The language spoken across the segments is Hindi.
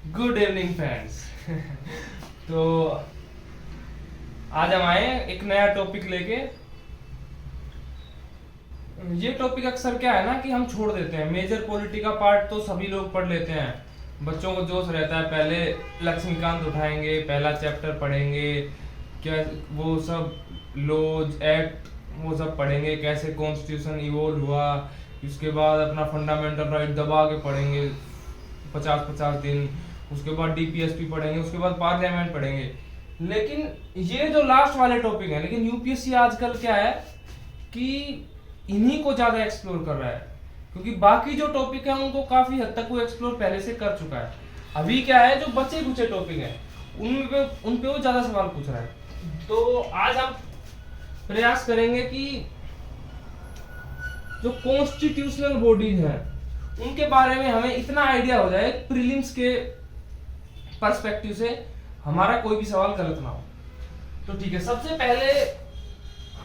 Good evening friends. तो आज हम आए एक नया टॉपिक लेके। ये टॉपिक अक्सर क्या है ना कि हम छोड़ देते हैं। मेजर पॉलिटी का पार्ट तो सभी लोग पढ़ लेते हैं, बच्चों को जोश रहता है, पहले लक्ष्मीकांत उठाएंगे, पहला चैप्टर पढ़ेंगे, क्या वो सब लॉज एक्ट वो सब पढ़ेंगे, कैसे कॉन्स्टिट्यूशन इवोल्व हुआ। उसके बाद अपना फंडामेंटल राइट दबा के पढ़ेंगे 50-50 दिन। उसके बाद डीपीएसपी पढ़ेंगे, उसके बाद पार्लियामेंट पढ़ेंगे। लेकिन ये जो लास्ट वाले टॉपिक है, लेकिन यूपीएससी आजकल क्या है कि इन्हीं को ज्यादा एक्सप्लोर कर रहा है, क्योंकि बाकी जो टॉपिक है उनको काफी हद तक वो एक्सप्लोर पहले से कर चुका है। अभी क्या है, जो बचे कुचे टॉपिक है उन पे वो ज्यादा सवाल पूछ रहा है। तो आज हम प्रयास करेंगे कि जो कॉन्स्टिट्यूशनल बॉडीज हैं उनके बारे में हमें इतना आइडिया हो जाए प्रीलिम्स के पर्सपेक्टिव से, हमारा कोई भी सवाल गलत ना हो। तो ठीक है, सबसे पहले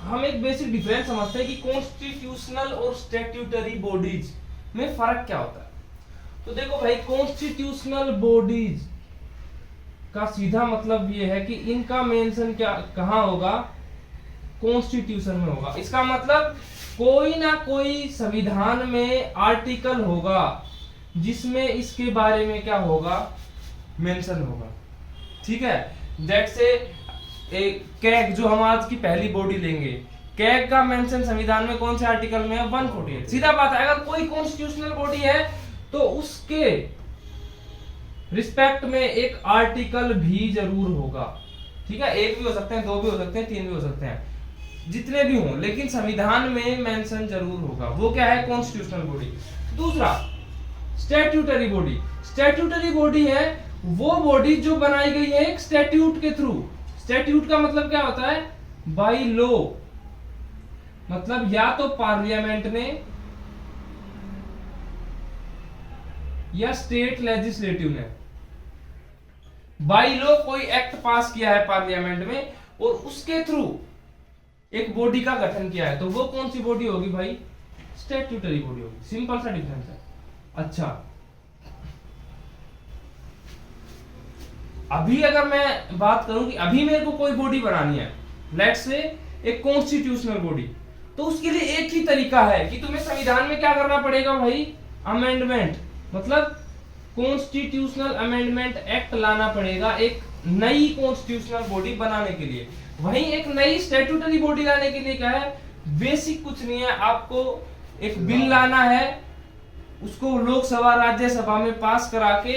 हम एक बेसिक डिफरेंस समझते हैं कि कॉन्स्टिट्यूशनल और स्टैट्यूटरी बॉडीज में फर्क क्या होता है। तो देखो भाई, कॉन्स्टिट्यूशनल बॉडीज का सीधा मतलब ये है कि इनका मेंशन क्या कहां होगा, कॉन्स्टिट्यूशन में होगा। इसका मतलब कोई ना कोई संविधान में आर्टिकल होगा जिसमें इसके बारे में क्या होगा, मेंशन होगा। ठीक है, दैट से कैग जो हम आज की पहली बॉडी लेंगे, कैग का मेंशन संविधान में कौन से आर्टिकल में है, 148। सीधा बात है, अगर कोई कॉन्स्टिट्यूशनल बॉडी है तो उसके रिस्पेक्ट में एक आर्टिकल भी जरूर होगा। ठीक है, एक भी हो सकते हैं, दो भी हो सकते हैं, तीन भी हो सकते हैं, जितने भी हों, लेकिन संविधान में मेंशन जरूर होगा। वो क्या है, कॉन्स्टिट्यूशनल बॉडी। दूसरा, स्टैट्यूटरी बॉडी। स्टैट्यूटरी बॉडी है वो बॉडी जो बनाई गई है एक स्टैट्यूट के थ्रू। स्टैट्यूट का मतलब क्या होता है, बाय लॉ। मतलब या तो पार्लियामेंट ने या स्टेट लेजिस्लेटिव ने बाय लॉ कोई एक्ट पास किया है पार्लियामेंट में और उसके थ्रू एक बॉडी का गठन किया है, तो वो कौन सी बॉडी होगी भाई, स्टैट्यूटरी बॉडी होगी। सिंपल सा डिफरेंस है। अच्छा, अभी अगर मैं बात करूं कि अभी मेरे को कोई बॉडी बनानी है, लेट्स से एक कॉन्स्टिट्यूशनल बॉडी, तो उसके लिए एक ही तरीका है कि तुम्हें संविधान में क्या करना पड़ेगा भाई, अमेंडमेंट, मतलब कॉन्स्टिट्यूशनल अमेंडमेंट एक्ट लाना पड़ेगा एक नई कॉन्स्टिट्यूशनल बॉडी बनाने के लिए। वहीं एक नई स्टैट्यूटरी बॉडी लाने के लिए क्या है, बेसिक कुछ नहीं है, आपको एक बिल लाना है, उसको लोकसभा राज्यसभा में पास करा के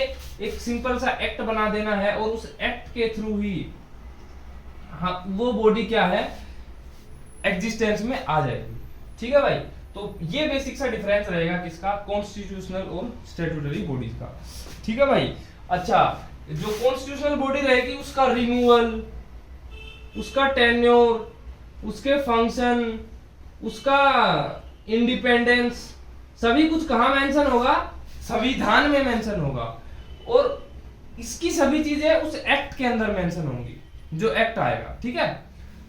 एक सिंपल सा एक्ट बना देना है, और उस एक्ट के थ्रू ही हाँ वो बॉडी क्या है, एग्जिस्टेंस में आ जाएगी। ठीक है भाई, तो ये बेसिक सा डिफरेंस रहेगा किसका, कॉन्स्टिट्यूशनल और स्टैट्यूटरी बॉडीज का। ठीक है भाई। अच्छा, जो कॉन्स्टिट्यूशनल बॉडी रहेगी उसका रिमूवल, उसका टेन्योर, उसके फंक्शन, उसका इंडिपेंडेंस, सभी कुछ कहां मेंशन होगा, संविधान में मेंशन होगा, और इसकी सभी चीजें उस एक्ट के अंदर मेंशन होंगी जो एक्ट आएगा। ठीक है,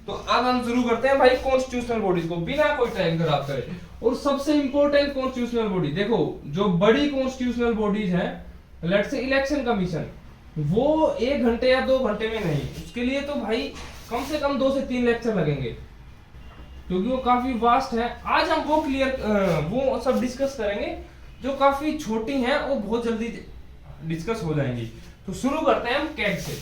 तो अब हम शुरू करते हैं भाई कॉन्स्टिट्यूशनल बॉडीज को बिना कोई टाइम खराब करे। और सबसे इंपॉर्टेंट कॉन्स्टिट्यूशनल बॉडी, देखो जो बड़ी कॉन्स्टिट्यूशनल बॉडीज है, लेट्स से इलेक्शन कमीशन, वो 1 घंटे या 2 घंटे में नहीं, उसके लिए तो भाई कम से कम 2 से 3 लेक्चर लगेंगे, क्योंकि वो काफी वास्ट है। आज हम वो सब डिस्कस करेंगे जो काफी छोटी हैं और बहुत जल्दी डिस्कस हो जाएंगी। तो शुरू करते हैं हम कैग से।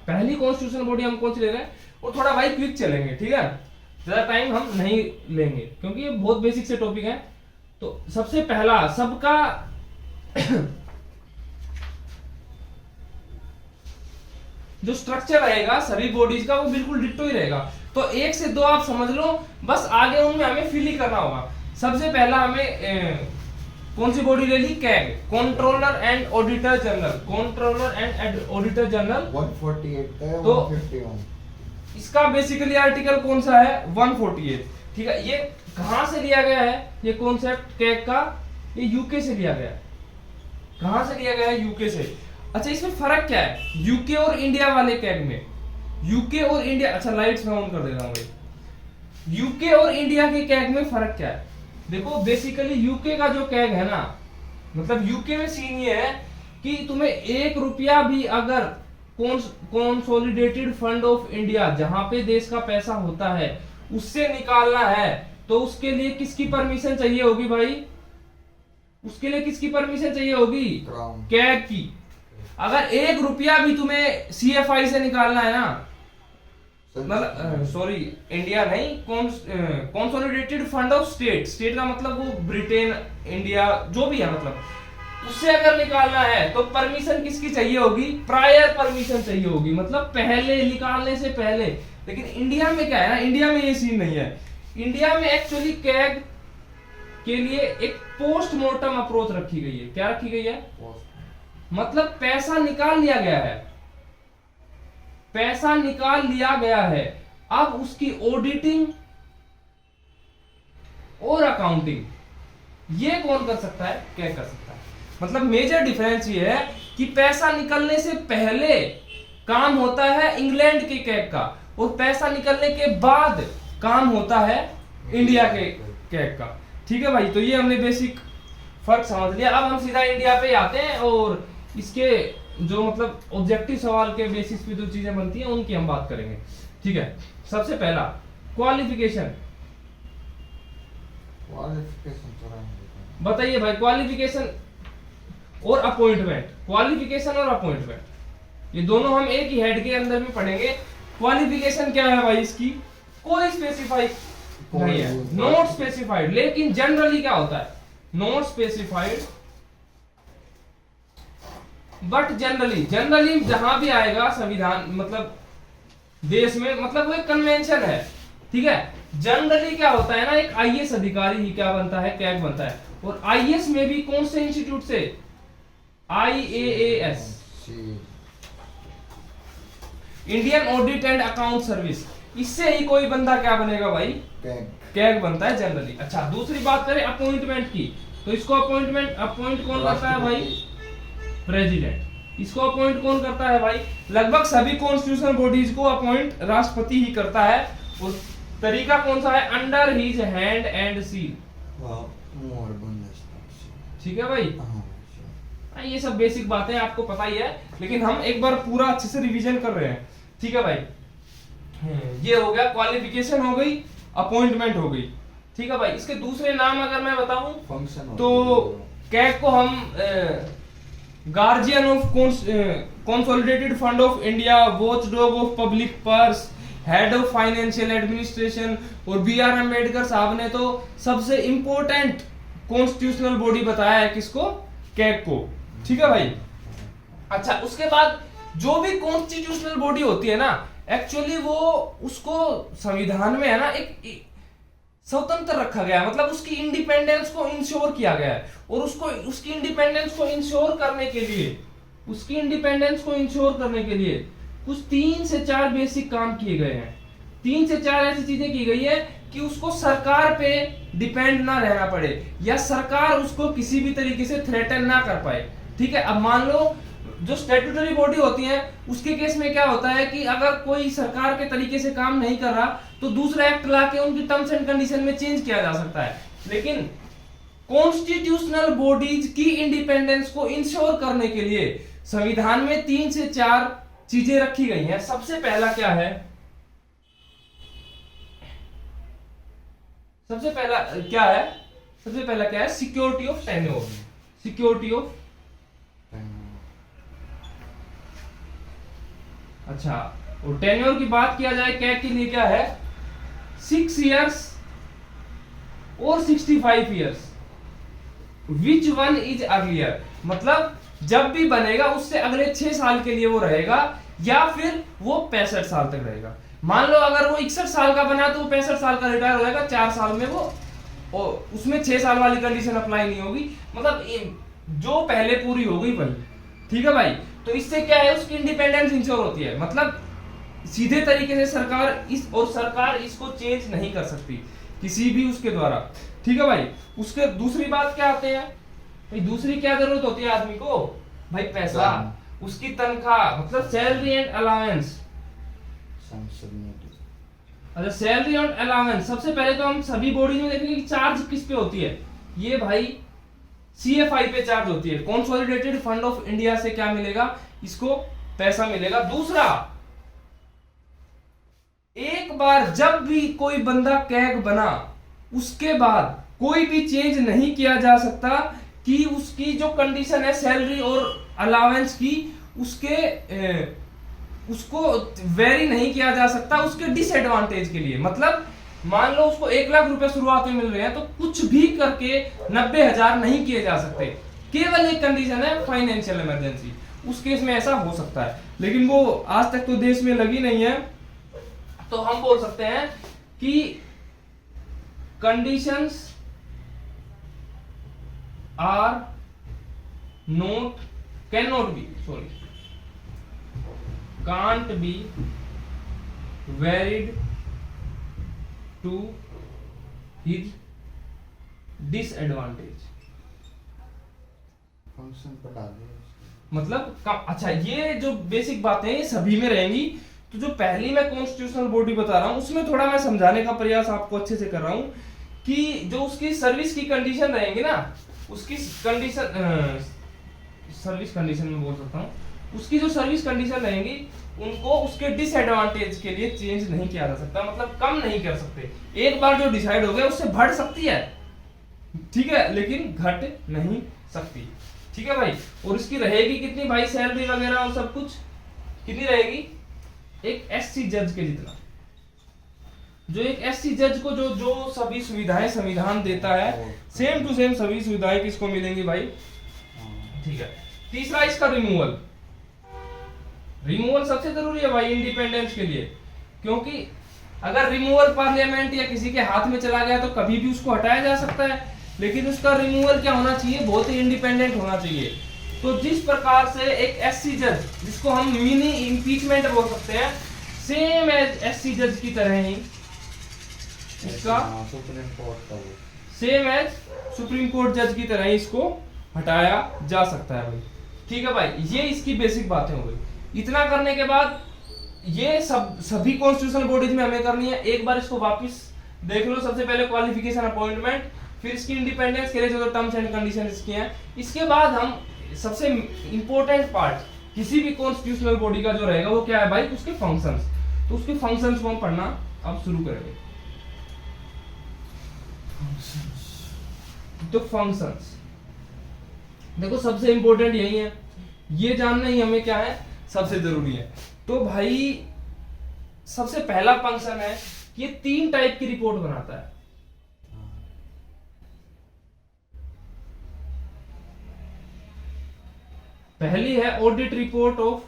पहली कॉन्स्टिट्यूशनल बॉडी हम कौन सी ले रहे हैं, और थोड़ा भाई क्विक चलेंगे, ठीक है, ज्यादा टाइम हम नहीं लेंगे क्योंकि ये बहुत बेसिक से टॉपिक है। तो सबसे पहला सबका जो स्ट्रक्चर रहेगा सभी बॉडीज का वो बिल्कुल डिट्टो ही रहेगा। तो 1 से 2 आप समझ लो, बस आगे उनमें हमें फिल ही करना होगा। सबसे पहला हमें कौन सी बॉडी ले ली, CAG, controller and auditor general. Controller and auditor general 148 है, तो 151। इसका बेसिकली आर्टिकल कौन सा है, 148। ठीक है, ये कहां से लिया गया है ये कॉन्सेप्ट कैग का, ये यूके से लिया गया है। कहां से लिया गया है, यूके से। अच्छा, इसमें फर्क क्या है यूके और इंडिया वाले कैग में, यूके और इंडिया, अच्छा लाइट्स मैं ऑन कर देता हूं भाई। यूके और इंडिया के कैग में फर्क क्या है, देखो बेसिकली यूके का जो कैग है ना, मतलब यूके में सीन ये है कि तुम्हें 1 रुपया भी अगर कंसोलिडेटेड फंड ऑफ इंडिया, जहां पे देश का पैसा होता है, उससे निकालना है तो उसके लिए किसकी परमिशन चाहिए होगी भाई? उसके लिए किसकी परमिशन चाहिए होगी? क्राउन। कैग की। अगर 1 रुपया भी तुम्हें सीएफआई से निकालना है ना, मतलब सॉरी इंडिया नहीं, consolidated fund of state, state का मतलब वो ब्रिटेन, इंडिया जो भी है, मतलब उससे अगर निकालना है तो परमिशन किसकी चाहिए होगी? प्रायर परमिशन चाहिए होगी, मतलब पहले, निकालने से पहले। लेकिन इंडिया में क्या है ना, इंडिया में ये सीन नहीं है। इंडिया में एक्चुअली कैग के लिए एक पोस्टमार्टम अप्रोच रखी गई है। क्या रखी गई है? मतलब पैसा निकाल लिया गया है, पैसा निकाल लिया गया है, अब उसकी ऑडिटिंग और अकाउंटिंग ये कौन कर सकता है? कैग कर सकता है। मतलब मेजर डिफरेंस ये है कि पैसा निकलने से पहले काम होता है इंग्लैंड के कैग का, और पैसा निकलने के बाद काम होता है इंडिया के कैग का। ठीक है भाई, तो ये हमने बेसिक फर्क समझ लिया। अब हम सीधा इंडिया पे आते हैं और इसके जो मतलब ऑब्जेक्टिव सवाल के बेसिस पे जो चीजें बनती हैं उनकी हम बात करेंगे। ठीक है, सबसे पहला क्वालिफिकेशन। बताइए भाई, क्वालिफिकेशन और अपॉइंटमेंट, क्वालिफिकेशन और अपॉइंटमेंट ये दोनों हम एक ही हेड के अंदर में पढ़ेंगे। क्वालिफिकेशन क्या है भाई? इसकी कोई स्पेसिफाई नहीं है, नॉट स्पेसिफाइड। लेकिन जनरली क्या होता है? नॉट स्पेसिफाइड बट जनरली जहां भी आएगा संविधान, मतलब देश में, मतलब वो एक कन्वेंशन है। ठीक है, जनरली क्या होता है ना, एक आईएएस अधिकारी ही क्या बनता है? कैग बनता है। और आईएएस में भी कौन से इंस्टीट्यूट से? IAAS, Indian audit and account service. इससे ही कोई बंदा क्या बनेगा भाई? कैग बनता है जनरली। अच्छा, दूसरी बात करें अपॉइंटमेंट की, तो इसको अपॉइंट कौन करता है भाई? प्रेसिडेंट। इसको अपॉइंट कौन करता है भाई? लगभग सभी कॉन्स्टिट्यूशनल बॉडीज को अपॉइंट राष्ट्रपति ही करता है। और तरीका कौन सा है? Under his hand and seal. ठीक है भाई, ये सब बेसिक बातें आपको पता ही है, लेकिन हम एक बार पूरा अच्छे से रिवीजन कर रहे हैं। ठीक है भाई, ये हो गया, क्वालिफिकेशन हो गई, अपॉइंटमेंट हो गई। ठीक है भाई, इसके दूसरे नाम अगर मैं बताऊं फंक्शन तो कैग को हम guardian of consolidated fund of India, watchdog of public purse, head of financial administration, और BR अम्बेडकर साहब ने तो सबसे इंपॉर्टेंट कॉन्स्टिट्यूशनल बॉडी बताया है किसको? कैग को। ठीक है भाई, अच्छा उसके बाद जो भी कॉन्स्टिट्यूशनल बॉडी होती है ना, एक्चुअली वो उसको संविधान में है ना एक स्वतंत्र रखा गया है, मतलब उसकी इंडिपेंडेंस को इंश्योर किया गया है। और उसकी इंडिपेंडेंस को इंश्योर करने के लिए कुछ 3 से 4 बेसिक काम किए गए हैं। 3 से 4 ऐसी चीजें की गई है कि उसको सरकार पे डिपेंड ना रहना पड़े, या सरकार उसको किसी भी तरीके से थ्रेटन ना कर पाए। ठीक है, अब मान लो जो स्टैट्यूटरी बॉडी होती है उसके केस में क्या होता है कि अगर कोई सरकार के तरीके से काम नहीं कर रहा तो दूसरा एक्ट लाके उनकी टर्म्स एंड कंडीशन में चेंज किया जा सकता है। लेकिन कॉन्स्टिट्यूशनल बॉडीज की इंडिपेंडेंस को इंश्योर करने के लिए संविधान में 3 से 4 चीजें रखी गई हैं। सबसे पहला क्या है? सबसे पहला क्या है? Security of tenure. Security of, अच्छा, और टेन्योर की बात किया जाए कैग के लिए क्या है? 6 years और 65 years, which one is earlier. मतलब जब भी बनेगा उससे अगले 6 साल के लिए वो रहेगा, या फिर वो 65 साल तक रहेगा। मान लो अगर वो 61 साल का बना तो वो 65 साल का रिटायर हो जाएगा, 4 साल में वो, और उसमें 6 साल वाली कंडीशन अप्लाई नहीं होगी, मतलब जो पहले पूरी हो गई वही। ठीक है भाई, तो इससे क्या है? उसकी इंडिपेंडेंस इंश्योर होती है, मतलब सीधे तरीके से सरकार इसको चेंज नहीं कर सकती किसी भी उसके द्वारा। ठीक है भाई, उसके दूसरी बात क्या आते हैं भाई? दूसरी क्या जरूरत होती है आदमी को भाई? पैसा, उसकी तनख्वाह, मतलब सैलरी एंड अलाउंस। अच्छा, सैलरी और अलाउंस, सबसे पहले तो हम सभी बॉडी में देखेंगे कि चार्ज किस पे होती है। ये भाई CFI पे चार्ज होती है। कंसोलिडेटेड फंड ऑफ इंडिया से क्या मिलेगा, इसको पैसा मिलेगा। दूसरा, एक बार जब भी कोई बंदा कैग बना, उसके बाद कोई भी चेंज नहीं किया जा सकता कि उसकी जो कंडीशन है सैलरी और अलावेंस की, उसको वेरी नहीं किया जा सकता उसके डिसएडवांटेज के लिए। मतलब मान लो उसको 1 लाख रुपए शुरुआत में मिल रहे हैं, तो कुछ भी करके 90,000 नहीं किए जा सकते। केवल एक कंडीशन है फाइनेंशियल इमरजेंसी, उस केस में ऐसा हो सकता है, लेकिन वो आज तक तो देश में लगी नहीं है। तो हम बोल सकते हैं कि conditions are not, can not be, sorry, can't be varied to his disadvantage। Function पर डाल दिया। मतलब अच्छा, ये जो बेसिक बातें ये सभी में रहेंगी। तो जो पहली मैं कॉन्स्टिट्यूशनल बॉडी बता रहा हूं, उसमें थोड़ा मैं समझाने का प्रयास आपको अच्छे से कर रहा हूं कि जो उसकी सर्विस की कंडीशन रहेंगी ना, उसकी कंडीशन, सर्विस कंडीशन में बोल सकता हूं, उसकी जो सर्विस कंडीशन रहेंगी उनको उसके डिसएडवांटेज के लिए चेंज नहीं किया जा सकता, मतलब कम नहीं कर सकते। एक बार जो डिसाइड हो गया उससे बढ़ सकती है, ठीक है, लेकिन घट नहीं सकती, ठीक है भाई। और इसकी रहेगी कितनी भाई, सैलरी वगैरह और सब कुछ कितनी रहेगी, एक SC जज के जितना। जो एक SC जज को जो सभी सुविधाएं संविधान देता है, सेम टू सेम सभी सुविधाएं किसको मिलेंगी भाई, ठीक है। तीसरा इसका रिमूवल, रिमूवल सबसे जरूरी है भाई इंडिपेंडेंस के लिए, क्योंकि अगर रिमूवल पार्लियामेंट या किसी के हाथ में चला गया तो कभी भी उसको हटाया जा सकता है, लेकिन उसका रिमूवल क्या होना चाहिए, बहुत ही इंडिपेंडेंट होना चाहिए। तो जिस प्रकार से एक SC जज, जिसको हम मिनी इम्पीचमेंट बोल सकते हैं, सेम एज SC जज की तरह ही इसका सुप्रीम कोर्ट का वो सेम एज सुप्रीम कोर्ट जज की तरह ही इसको हटाया जा सकता है भाई, ठीक है भाई। ये इसकी बेसिक बातें हो गई। इतना करने के बाद ये सभी कॉन्स्टिट्यूशनल बॉडीज में हमें करनी है। एक बार इसको वापस देख लो। सबसे पहले क्वालिफिकेशन, अपॉइंटमेंट, फिर इसकी इंडिपेंडेंस के लिए जो टर्म्स एंड कंडीशन इसकी हैं। इसके बाद हम सबसे इंपॉर्टेंट पार्ट किसी भी कॉन्स्टिट्यूशनल बॉडी का जो रहेगा वो क्या है भाई, उसके फंक्शंस। तो उसके फंक्शंस को हम पढ़ना अब शुरू करेंगे। तो फंक्शंस देखो सबसे इंपॉर्टेंट यही है, ये जानना ही हमें क्या है सबसे जरूरी है। तो भाई सबसे पहला फंक्शन है, ये 3 टाइप की रिपोर्ट बनाता है। पहली है ऑडिट रिपोर्ट ऑफ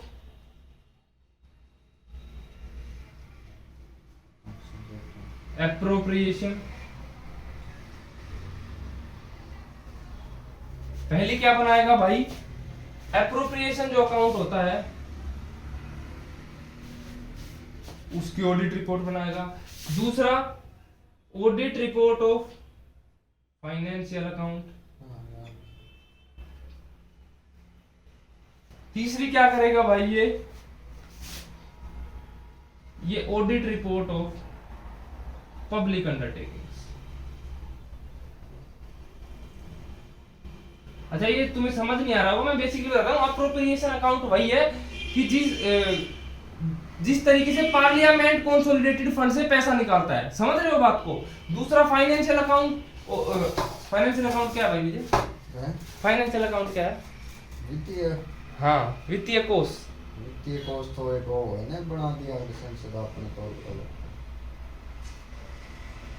एप्रोप्रिएशन। पहली क्या बनाएगा भाई, एप्रोप्रिएशन जो अकाउंट होता है उसकी ऑडिट रिपोर्ट बनाएगा। दूसरा audit report of financial account. तीसरी क्या करेगा भाई, ये audit report of public undertakings. अच्छा ये तुम्हें समझ नहीं आ रहा होगा, मैं बेसिकली बता रहा हूं। अप्रोप्रिएशन अकाउंट वही है कि जिस तरीके से पार्लियामेंट कंसोलिडेटेड फंड से पैसा निकालता है, समझ रहे हो बात को। दूसरा फाइनेंशियल अकाउंट, फाइनेंशियल अकाउंट क्या है भाई विजय, फाइनेंशियल अकाउंट क्या है, वित्तीय, हाँ वित्तीय कोष। वित्तीय कोष तो एक वो है ना, बना दिया संसद ने तौर पर।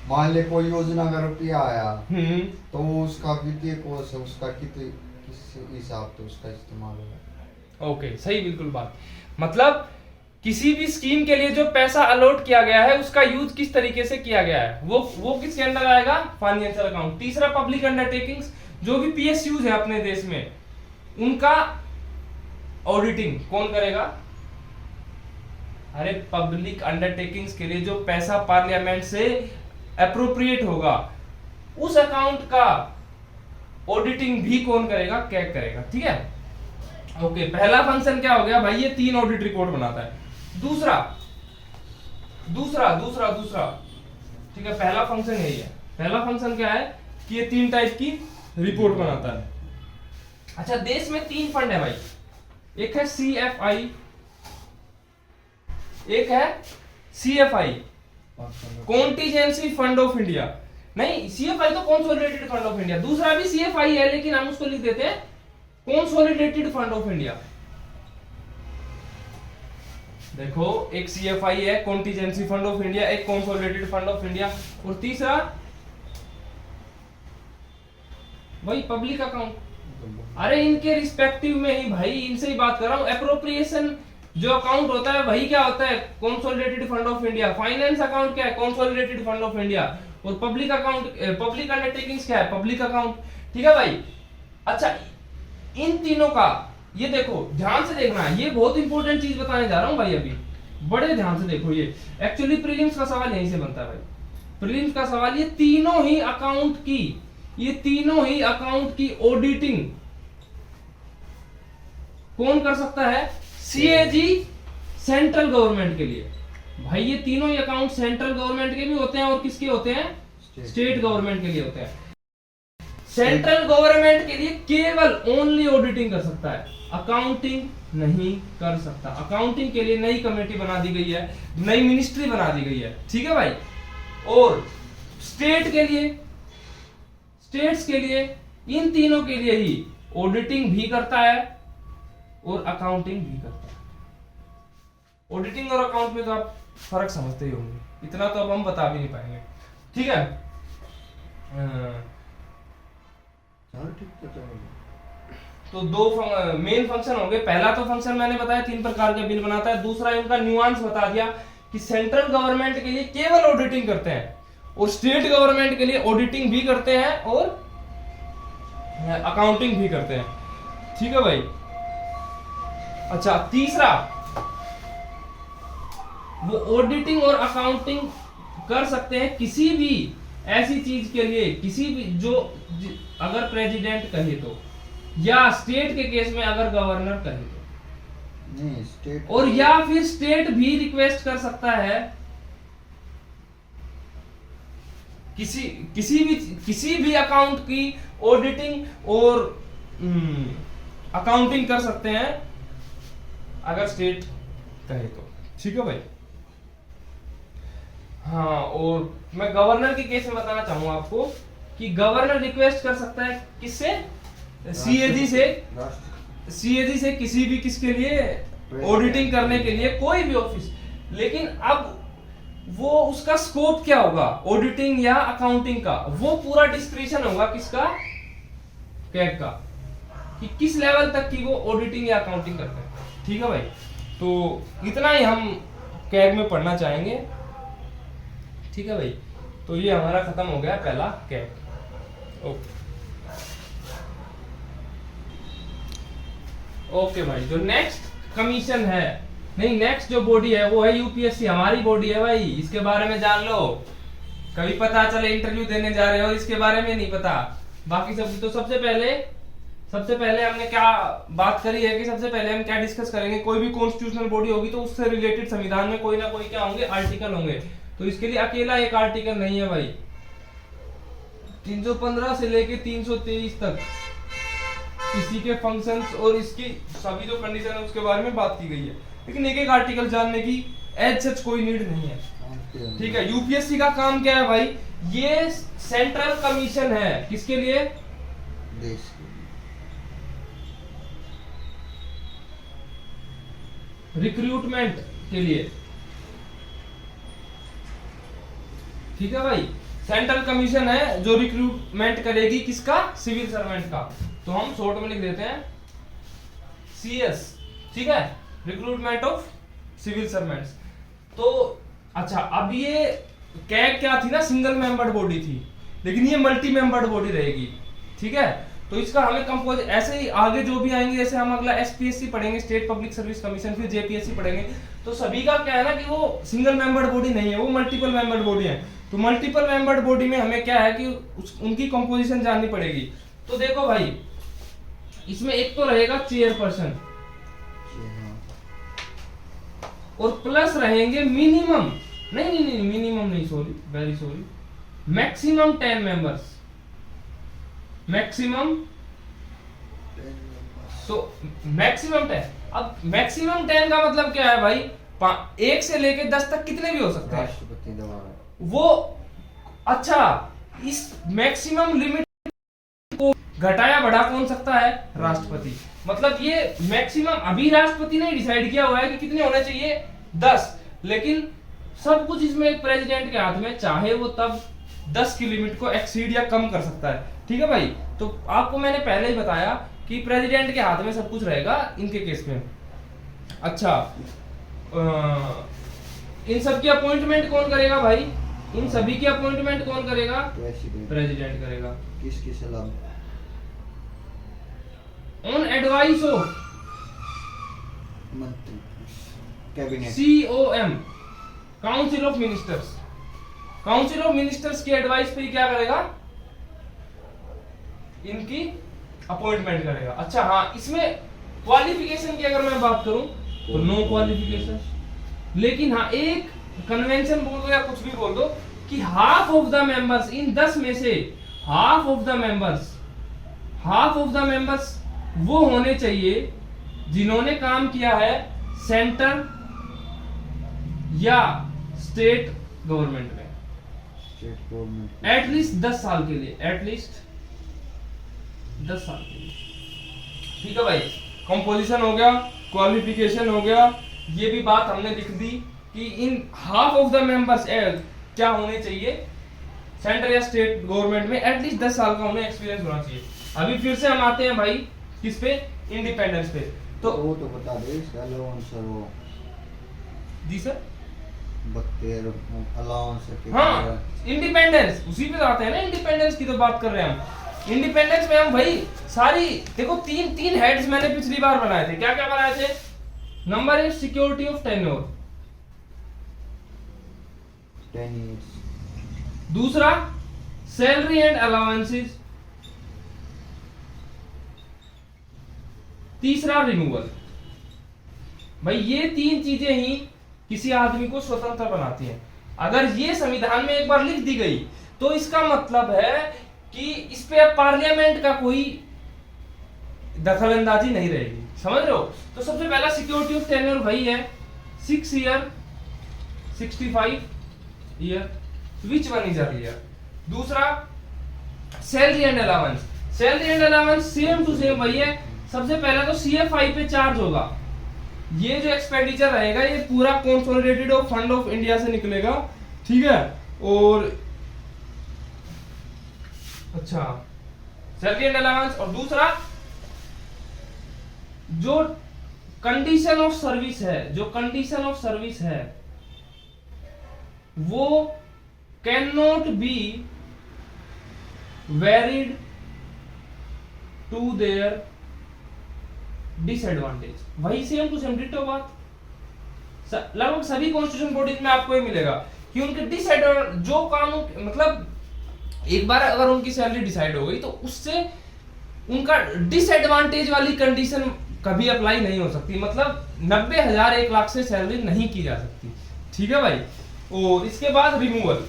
मान ले कोई योजना का रुपया आया तो उसका वित्तीय कोष है, उसका किस हिसाब से उसका इस्तेमाल होगा। ओके सही, बिल्कुल बात। मतलब किसी भी स्कीम के लिए जो पैसा अलॉट किया गया है उसका यूज किस तरीके से किया गया है, वो किसके अंदर आएगा, फाइनेंशियल अकाउंट। तीसरा पब्लिक अंडरटेकिंग्स, जो भी PSUs है अपने देश में उनका ऑडिटिंग कौन करेगा, अरे पब्लिक अंडरटेकिंग्स के लिए जो पैसा पार्लियामेंट से एप्रोप्रिएट होगा उस अकाउंट का ऑडिटिंग भी कौन करेगा, कैग करेगा, ठीक है। ओके पहला फंक्शन क्या हो गया भाई, ये 3 ऑडिट रिपोर्ट बनाता है। दूसरा ठीक है, पहला फंक्शन यही है। पहला फंक्शन क्या है कि ये 3 टाइप की रिपोर्ट बनाता है। अच्छा, देश में 3 फंड है भाई, एक है CFI, एक है CFI contingency fund of India, नहीं CFI तो कंसोलिडेटेड फंड ऑफ इंडिया, दूसरा भी CFI है लेकिन हम उसको लिख देते हैं कंसोलिडेटेड फंड ऑफ इंडिया। देखो, एक CFI है कॉन्टीजेंसी फंड ऑफ इंडिया, एक कंसोलिडेटेड फंड ऑफ इंडिया, और तीसरा वही पब्लिक अकाउंट। अरे इनके रिस्पेक्टिव में ही भाई, इनसे ही बात कर रहा हूं। एप्रोप्रिएशन जो अकाउंट होता है वही क्या होता है, consolidated fund of India. Finance account क्या है, कंसोलिडेटेड फंड ऑफ इंडिया। और पब्लिक अकाउंट, पब्लिक अंडरटेकिंग्स क्या है, पब्लिक अकाउंट। ठीक है भाई। अच्छा, इन तीनों का ये देखो, ध्यान से देखना, ये बहुत इंपॉर्टेंट चीज बताने जा रहा हूं भाई अभी, बड़े ध्यान से देखो। ये एक्चुअली प्रीलिम्स का सवाल यहीं से बनता है भाई। प्रीलिम्स का सवाल, ये तीनों ही अकाउंट की ऑडिटिंग कौन कर सकता है, CAG सेंट्रल गवर्नमेंट के लिए। भाई ये तीनों ही अकाउंट सेंट्रल गवर्नमेंट के भी होते हैं और किसके होते हैं, स्टेट गवर्नमेंट के लिए होते हैं। सेंट्रल गवर्नमेंट के लिए केवल ओनली ऑडिटिंग कर सकता है, अकाउंटिंग नहीं कर सकता। अकाउंटिंग के लिए नई कमेटी बना दी गई है, नई मिनिस्ट्री बना दी गई है। ठीक है भाई। और स्टेट के लिए, स्टेट्स के लिए, इन तीनों के लिए ही ऑडिटिंग भी करता है और अकाउंटिंग भी करता है। ऑडिटिंग और अकाउंट में तो आप फर्क समझते ही होंगे, इतना तो अब हम बता भी नहीं पाएंगे। ठीक है। तो दो मेन फंक्शन होंगे। पहला तो फंक्शन मैंने बताया 3 प्रकार के बिल बनाता है। दूसरा इनका न्यूआंस बता दिया कि सेंट्रल गवर्नमेंट के लिए केवल ऑडिटिंग करते हैं और स्टेट गवर्नमेंट के लिए ऑडिटिंग भी करते हैं और अकाउंटिंग भी करते हैं। ठीक है भाई। अच्छा, तीसरा, वो ऑडिटिंग और अकाउंटिंग कर सकते हैं किसी भी ऐसी चीज के लिए, किसी भी जो अगर प्रेसिडेंट कहे तो, या स्टेट के केस में अगर गवर्नर कहे तो, नहीं स्टेट, और या फिर स्टेट भी रिक्वेस्ट कर सकता है किसी भी अकाउंट की ऑडिटिंग और अकाउंटिंग कर सकते हैं अगर स्टेट कहे तो। ठीक है भाई। हाँ, और मैं गवर्नर के केस में बताना चाहूंगा आपको कि गवर्नर रिक्वेस्ट कर सकता है किससे, CAG से किसी भी किसके लिए, ऑडिटिंग करने के लिए, कोई भी ऑफिस। लेकिन अब वो उसका स्कोप क्या होगा, ऑडिटिंग या अकाउंटिंग का, वो पूरा डिस्क्रिप्शन होगा किसका, कैग का, कि किस लेवल तक की वो ऑडिटिंग या अकाउंटिंग करते हैं। ठीक है भाई। तो इतना ही हम कैग में पढ़ना चाहेंगे। ठीक है भाई। तो ये हमारा खत्म हो गया पहला कैग। ओके भाई। जो नेक्स्ट कमीशन है, नहीं नेक्स्ट जो बॉडी है वो है यूपीएससी, हमारी बॉडी है भाई। इसके बारे में जान लो, कभी पता चले इंटरव्यू देने जा रहे हो इसके बारे में नहीं पता। बाकी सब तो सबसे पहले हमने क्या बात करी है कि सबसे पहले हम क्या डिस्कस करेंगे, कोई भी कॉन्स्टिट्यूशनल बॉडी होगी तो उससे रिलेटेड संविधान में कोई ना कोई क्या होंगे, आर्टिकल होंगे। तो इसके लिए अकेला एक आर्टिकल नहीं है भाई, 315 से लेके 323 तक इसी के फंक्शंस और इसकी सभी जो कंडीशन है उसके बारे में बात की गई है। लेकिन एक एक आर्टिकल जानने की एज सच कोई नीड नहीं है। ठीक है। यूपीएससी का काम क्या है भाई, ये सेंट्रल कमीशन है किसके लिए, देश रिक्रूटमेंट के लिए। ठीक है भाई। सेंट्रल कमीशन है जो रिक्रूटमेंट करेगी किसका, सिविल सर्वेंट का। तो हम शॉर्ट में लिख देते हैं CS। ठीक है, रिक्रूटमेंट ऑफ सिविल सर्वेंट्स। तो अच्छा, अब ये कैग क्या थी ना, सिंगल मेंबर्ड बॉडी थी, लेकिन ये मल्टी मेंबर्ड बॉडी रहेगी। ठीक है। तो इसका हमें कंपोज ऐसे ही आगे जो भी आएंगे, जैसे हम अगला SPSC पढ़ेंगे, स्टेट पब्लिक सर्विस कमीशन, फिर JPSC पढ़ेंगे, तो सभी का क्या है ना कि वो सिंगल मेंबर्ड बॉडी नहीं है, वो मल्टीपल मेंबर्ड बॉडी है। तो मल्टीपल मेंबर्ड बॉडी में हमें क्या है कि उनकी कंपोजिशन जाननी पड़ेगी। तो देखो भाई, इसमें एक तो रहेगा चेयरपर्सन और प्लस रहेंगे मिनिमम नहीं, sorry, very sorry, maximum 10 members, maximum so maximum 10। अब मैक्सिमम 10 का मतलब क्या है भाई? 1 से लेके 10 तक कितने भी हो सकते हैं राष्ट्रपति द्वारा वो। अच्छा, इस मैक्सिमम लिमिट को घटाया बढ़ा कौन सकता है? राष्ट्रपति। मतलब ये मैक्सिमम अभी राष्ट्रपति ने डिसाइड किया हुआ है कि कितने होने चाहिए, 10, लेकिन सब कुछ इसमें प्रेसिडेंट के हाथ में, चाहे वो तब 10 की लिमिट को एक्सीड या कम कर सकता है। ठीक है भाई, तो आपको मैंने पहले ही बताया कि प्रेसिडेंट के हाथ में सब कुछ रहेगा इनके केस में। अच्छा, इन सब की अपॉइंटमेंट कौन करेगा भाई? इन सभी की अपॉइंटमेंट कौन करेगा? प्रेसिडेंट करेगा। किसकी सलाह? ऑन एडवाइस ऑफ मंत्री, cabinet, COM, council of ministers. Council of ministers की एडवाइस पे क्या करेगा? इनकी अपॉइंटमेंट करेगा। अच्छा हाँ, इसमें क्वालिफिकेशन की अगर मैं बात करूं तो नो क्वालिफिकेशन, लेकिन हाँ एक कन्वेंशन बोल दो या कुछ भी बोल दो कि हाफ ऑफ द मेंबर्स, इन 10 में से हाफ ऑफ द मेंबर्स वो होने चाहिए जिन्होंने काम किया है सेंटर या स्टेट गवर्नमेंट में एटलीस्ट 10 साल के लिए, एटलीस्ट 10 साल के लिए। ठीक है भाई, कंपोजिशन हो गया, क्वालिफिकेशन हो गया, ये भी बात हमने लिख दी कि in half of the members क्या होने चाहिए, सेंटर या स्टेट गवर्नमेंट में एटलीस्ट 10 साल का उन्हें एक्सपीरियंस होना चाहिए। अभी फिर से हम आते हैं भाई किस पे? इंडिपेंडेंस पे। तो वो तो बता दे अलाउंस सर, वो जी सर 72 अलाउंस के। हाँ, इंडिपेंडेंस उसी पे आते हैं ना, इंडिपेंडेंस की तो बात कर रहे हैं हम। इंडिपेंडेंस में हम भाई सारी देखो तीन हेड्स मैंने पिछली बार बनाए थे। क्या क्या बनाए थे? Number 1 security of tenure, 10 years, दूसरा सैलरी एंड अलाउंसेस, तीसरा रिमूवल। भाई ये 3 चीजें ही किसी आदमी को स्वतंत्र बनाती हैं। अगर ये संविधान में एक बार लिख दी गई तो इसका मतलब है कि इस पे अब पार्लियामेंट का कोई दखलंदाजी नहीं रहेगी। समझ रहे हो? तो सबसे पहला सिक्योरिटी ऑफ टेन्योर भाई है 6 year, 65 year, which one is earlier. दूसरा salary and allowance, salary and allowance same to same वही है। सबसे पहला तो CFI पे चार्ज होगा, ये जो एक्सपेंडिचर रहेगा ये पूरा consolidated of fund of India से निकलेगा। ठीक है, और अच्छा सैलरी एंड अलाउंस। और दूसरा जो कंडीशन ऑफ सर्विस है, जो कंडीशन ऑफ सर्विस है वो can not be varied to their disadvantage. वही सेम टू सेम डिटो बात लगभग सभी कॉन्स्टिट्यूशन बॉडीज में आपको ही मिलेगा कि उनके डिसएडवांटेज जो कानून, मतलब एक बार अगर उनकी सैलरी डिसाइड हो गई तो उससे उनका डिसएडवांटेज वाली कंडीशन कभी अप्लाई नहीं हो सकती। मतलब 90,000 1 लाख से सैलरी नहीं की जा सकती। ठीक है भाई। और इसके बाद रिमूवल,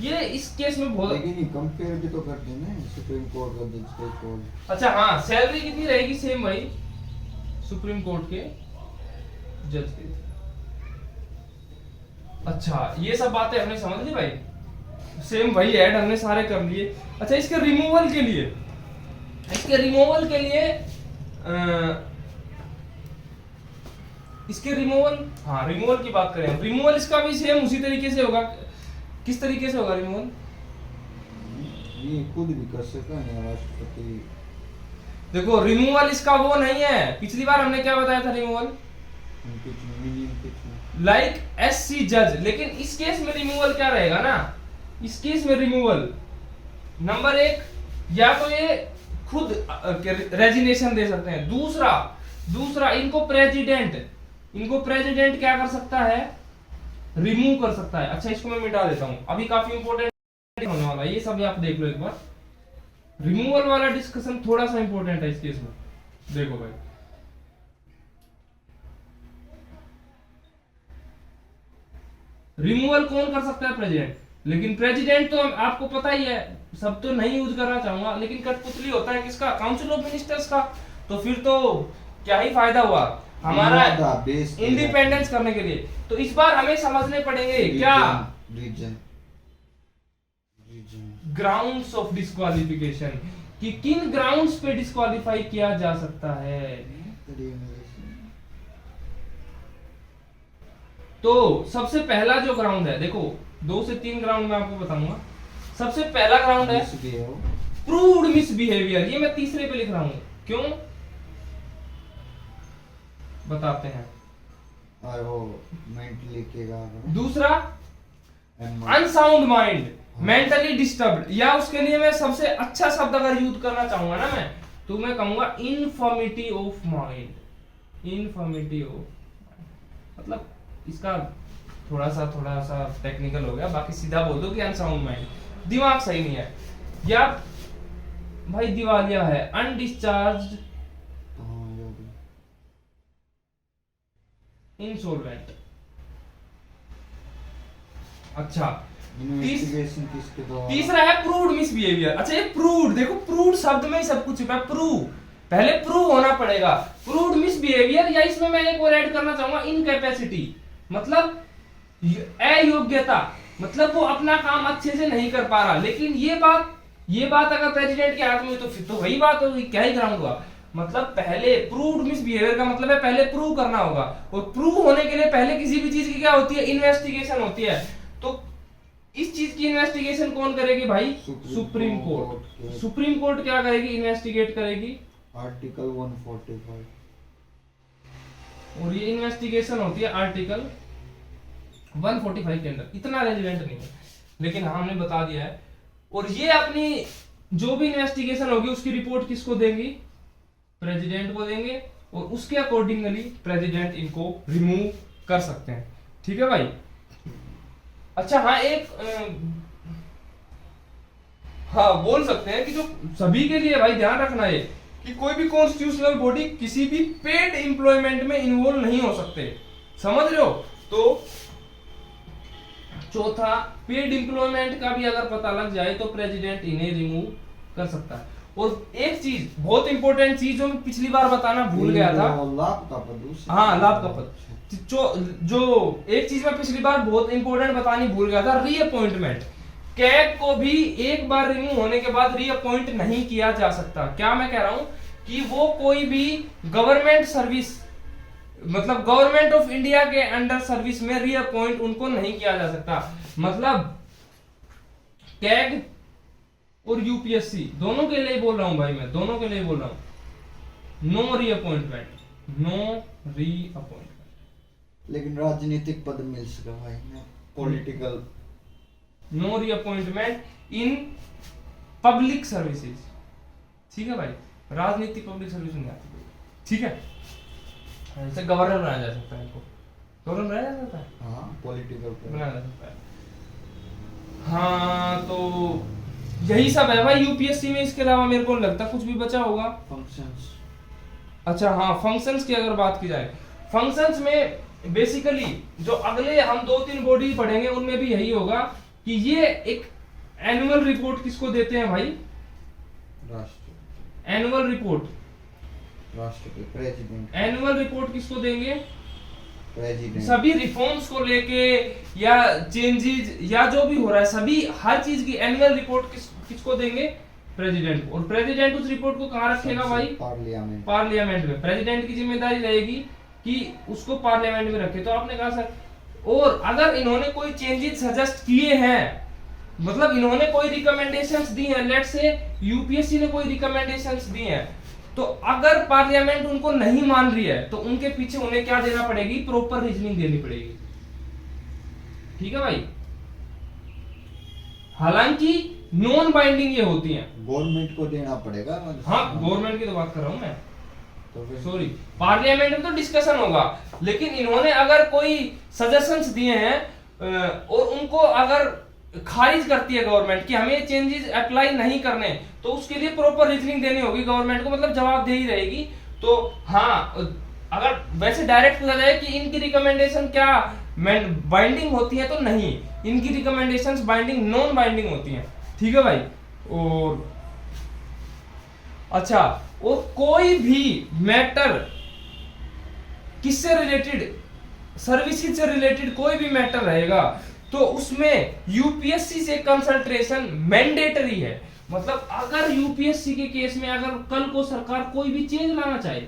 ये इस केस में बहुत, लेकिन कंपेयर भी तो करते हैं ना सुप्रीम कोर्ट और स्टेट कोर्ट। अच्छा हाँ, सैलरी कितनी रहेगी? सेम भाई सुप्रीम कोर्ट के जज के। अच्छा, ये सब बातें हमने समझ ली भाई, सेम वही ऐड हमने सारे कर लिए। अच्छा, इसके रिमूवल के लिए, इसके रिमूवल, हाँ रिमूवल की बात करें, रिमूवल इसका भी सेम उसी तरीके से होगा। किस तरीके से होगा रिमूवल? ये खुद भी कर सकता है राष्ट्रपति। देखो रिमूवल इसका वो नहीं है, पिछली बार हमने क्या बताया था रिमूवल, लाइक SC जज। लेकिन इस केस में रिमूवल क्या रहेगा ना, इस केस में रिमूवल नंबर 1 या तो ये खुद रेजिग्नेशन दे सकते हैं, दूसरा इनको प्रेसिडेंट क्या कर सकता है? रिमूव कर सकता है। अच्छा, इसको मैं मिटा देता हूं, अभी काफी इंपॉर्टेंट होने वाला है ये सब, आप देख लो एक बार। रिमूवल वाला डिस्कशन थोड़ा सा इंपॉर्टेंट है इस केस में। देखो भाई, रिमूवल कौन कर सकता है? प्रेसिडेंट। लेकिन प्रेसिडेंट तो आपको पता ही है, सब तो नहीं यूज करना चाहूंगा, लेकिन कठपुतली होता है किसका? काउंसिल ऑफ मिनिस्टर्स का। तो फिर तो क्या ही फायदा हुआ हमारा बेस इंडिपेंडेंस करने के लिए। तो इस बार हमें समझने पड़ेंगे क्या रीजन ग्राउंड्स ऑफ डिस्क्वालिफिकेशन, कि किन ग्राउंड्स पे डिस्क्वालीफाई किया जा सकता है। तो सबसे पहला जो ग्राउंड है, देखो 2 से 3 ग्राउंड मैं आपको बताऊंगा। सबसे पहला ग्राउंड है प्रूव्ड मिसबिहेवियर, ये मैं तीसरे पे लिख रहा हूं, क्यों बताते हैं। और वो मेंटली लिखेगा। दूसरा अनसाउंड माइंड, मेंटली डिस्टर्ब्ड, या उसके लिए मैं सबसे अच्छा शब्द अगर यूज करना चाहूंगा ना मैं, तो मैं कहूंगा इनफॉर्मिटी ऑफ माइंड। इनफॉर्मिटी ऑफ मतलब इसका थोड़ा सा टेक्निकल हो गया, बाकी सीधा बोल दो कि अनसाउंड माइंड, दिमाग सही नहीं है, या भाई दिवालिया है, अनडिस्चार्ज्ड, इंसॉल्वेंट। अच्छा तीसरा है प्रूव्ड मिसबिहेवियर। अच्छा ये प्रूव्ड, देखो प्रूव्ड शब्द में ही सब कुछ है। प्रूव, पहले प्रूव होना पड़ेगा। प्रूव्ड मिसबिहेवियर, या इसमें मैं एक और ऐड करना चाहूंगा इनकैपेसिटी, मतलब अयोग्यता, मतलब वो अपना काम अच्छे से नहीं कर पा रहा। लेकिन ये बात अगर प्रेसिडेंट के हाथ में हुई तो फिर तो वही बात होगी, क्या ही ग्राउंड हुआ। मतलब पहले प्रूव्ड मिसबिहेवियर का मतलब है पहले प्रूव करना होगा, और प्रूव होने के लिए पहले किसी भी चीज की क्या होती है, इन्वेस्टिगेशन होती है। तो इस चीज की इन्वेस्टिगेशन कौन करेगी भाई, सुप्रीम कोर्ट। सुप्रीम कोर्ट क्या करेगी, इन्वेस्टिगेट करेगी, आर्टिकल 145, और ये इन्वेस्टिगेशन होती है आर्टिकल 145 के अंदर। इतना रेलिवेंट नहीं है, लेकिन हमने बता दिया है। और ये अपनी जो भी इन्वेस्टिगेशन होगी उसकी रिपोर्ट किसको देंगी, प्रेसिडेंट को देंगे, और उसके अकॉर्डिंगली प्रेसिडेंट इनको रिमूव कर सकते हैं। ठीक है भाई। अच्छा हाँ, एक हाँ बोल सकते हैं कि जो सभी के लिए भाई ध्यान रखना है कि कोई भी कॉन्स्टिट्यूशनल बॉडी किसी भी पेड एम्प्लॉयमेंट में इन्वॉल्व नहीं हो सकते, समझ रहे हो। तो चौथा, पेड एम्प्लॉयमेंट का भी अगर पता लग जाए तो प्रेसिडेंट इन्हें रिमूव कर सकता है। और एक चीज बहुत इंपॉर्टेंट चीज जो मैं पिछली बार बताना भूल गया था, लाभ का पद। हाँ लाभ का पद। जो एक चीज मैं पिछली बार बहुत इंपॉर्टेंट बतानी भूल गया था, रीअपॉइंटमेंट। कैग को भी एक बार रिमूव होने के बाद रीअपॉइंट नहीं किया जा सकता। क्या मैं कह रहा हूं कि वो कोई भी गवर्नमेंट सर्विस, मतलब गवर्नमेंट ऑफ इंडिया के अंडर सर्विस में रीअपॉइंट उनको नहीं किया जा सकता। मतलब कैग और यूपीएससी दोनों के लिए बोल रहा हूं भाई, मैं दोनों के लिए बोल रहा हूं, नो रीअपॉइंटमेंट, नो रीअपॉइंटमेंट। लेकिन राजनीतिक पद मिल सका भाई, political, no reappointment in public services. ठीक है भाई, राजनीतिक पब्लिक सर्विस नहीं आती, ठीक है। जैसे गवर्नर बनाया जा सकता है, इनको गवर्नर बनाया जा सकता है, हाँ पॉलिटिकल बनाया जा सकता है। हाँ तो यही सब है भाई यूपीएससी में। इसके अलावा मेरे को नहीं लगता कुछ भी बचा होगा। फंक्शंस, अच्छा हाँ, फंक्शंस की अगर बात की जाए, फंक्शंस में बेसिकली जो अगले हम 2-3 बॉडी पढ़ेंगे उनमें भी यही होगा कि ये एक एनुअल रिपोर्ट किसको देते हैं भाई, राष्ट्र, एनुअल रिपोर्ट, राष्ट्रपति, प्रेसिडेंट। एनुअल रिपोर्ट किसको देंगे, प्रेसिडेंट। सभी रिफॉर्म्स को लेके या चेंजेस या जो भी हो रहा है, सभी हर चीज की एनुअल रिपोर्ट किसको देंगे, प्रेसिडेंट को। और प्रेसिडेंट उस रिपोर्ट को कहाँ रखेगा भाई, पार्लियामेंट। पार्लियामेंट में। प्रेसिडेंट की जिम्मेदारी रहेगी कि उसको पार्लियामेंट में रखे। तो आपने कहा सर, और अगर इन्होंने कोई चेंजेस सजेस्ट किए हैं, मतलब इन्होंने कोई रिकमेंडेशंस दी हैं, लेट्स से यूपीएससी ने कोई रिकमेंडेशंस दी हैं, तो अगर पार्लियामेंट उनको नहीं मान रही है तो उनके पीछे उन्हें क्या देना पड़ेगी, प्रॉपर रीजनिंग देनी पड़ेगी। ठीक है भाई। हालांकि नॉन बाइंडिंग ये होती हैं, गवर्नमेंट को देना पड़ेगा। हाँ गवर्नमेंट की तो बात कर रहा हूं मैं, तो सॉरी, पार्लियामेंट में तो डिस्कशन होगा, लेकिन इन्होंने अगर कोई सजेशंस दिए हैं और उनको अगर खारिज करती है गवर्नमेंट कि हमें चेंजेस अप्लाई नहीं करने, तो उसके लिए प्रॉपर रीजनिंग देनी होगी गवर्नमेंट को, मतलब जवाबदेही रहेगी। तो हाँ, अगर वैसे डायरेक्ट पूछा जाए कि इनकी रिकमेंडेशन क्या बाइंडिंग होती है, तो नहीं, इनकी रिकमेंडेशंस बाइंडिंग नॉन बाइंडिंग होती हैं। ठीक है भाई। और अच्छा और कोई भी मैटर किससे रिलेटेड, सर्विसेज से रिलेटेड कोई भी मैटर रहेगा तो उसमें यूपीएससी से कंसल्टेशन मैंडेटरी है। मतलब अगर यूपीएससी के केस में अगर कल को सरकार कोई भी चेंज लाना चाहे,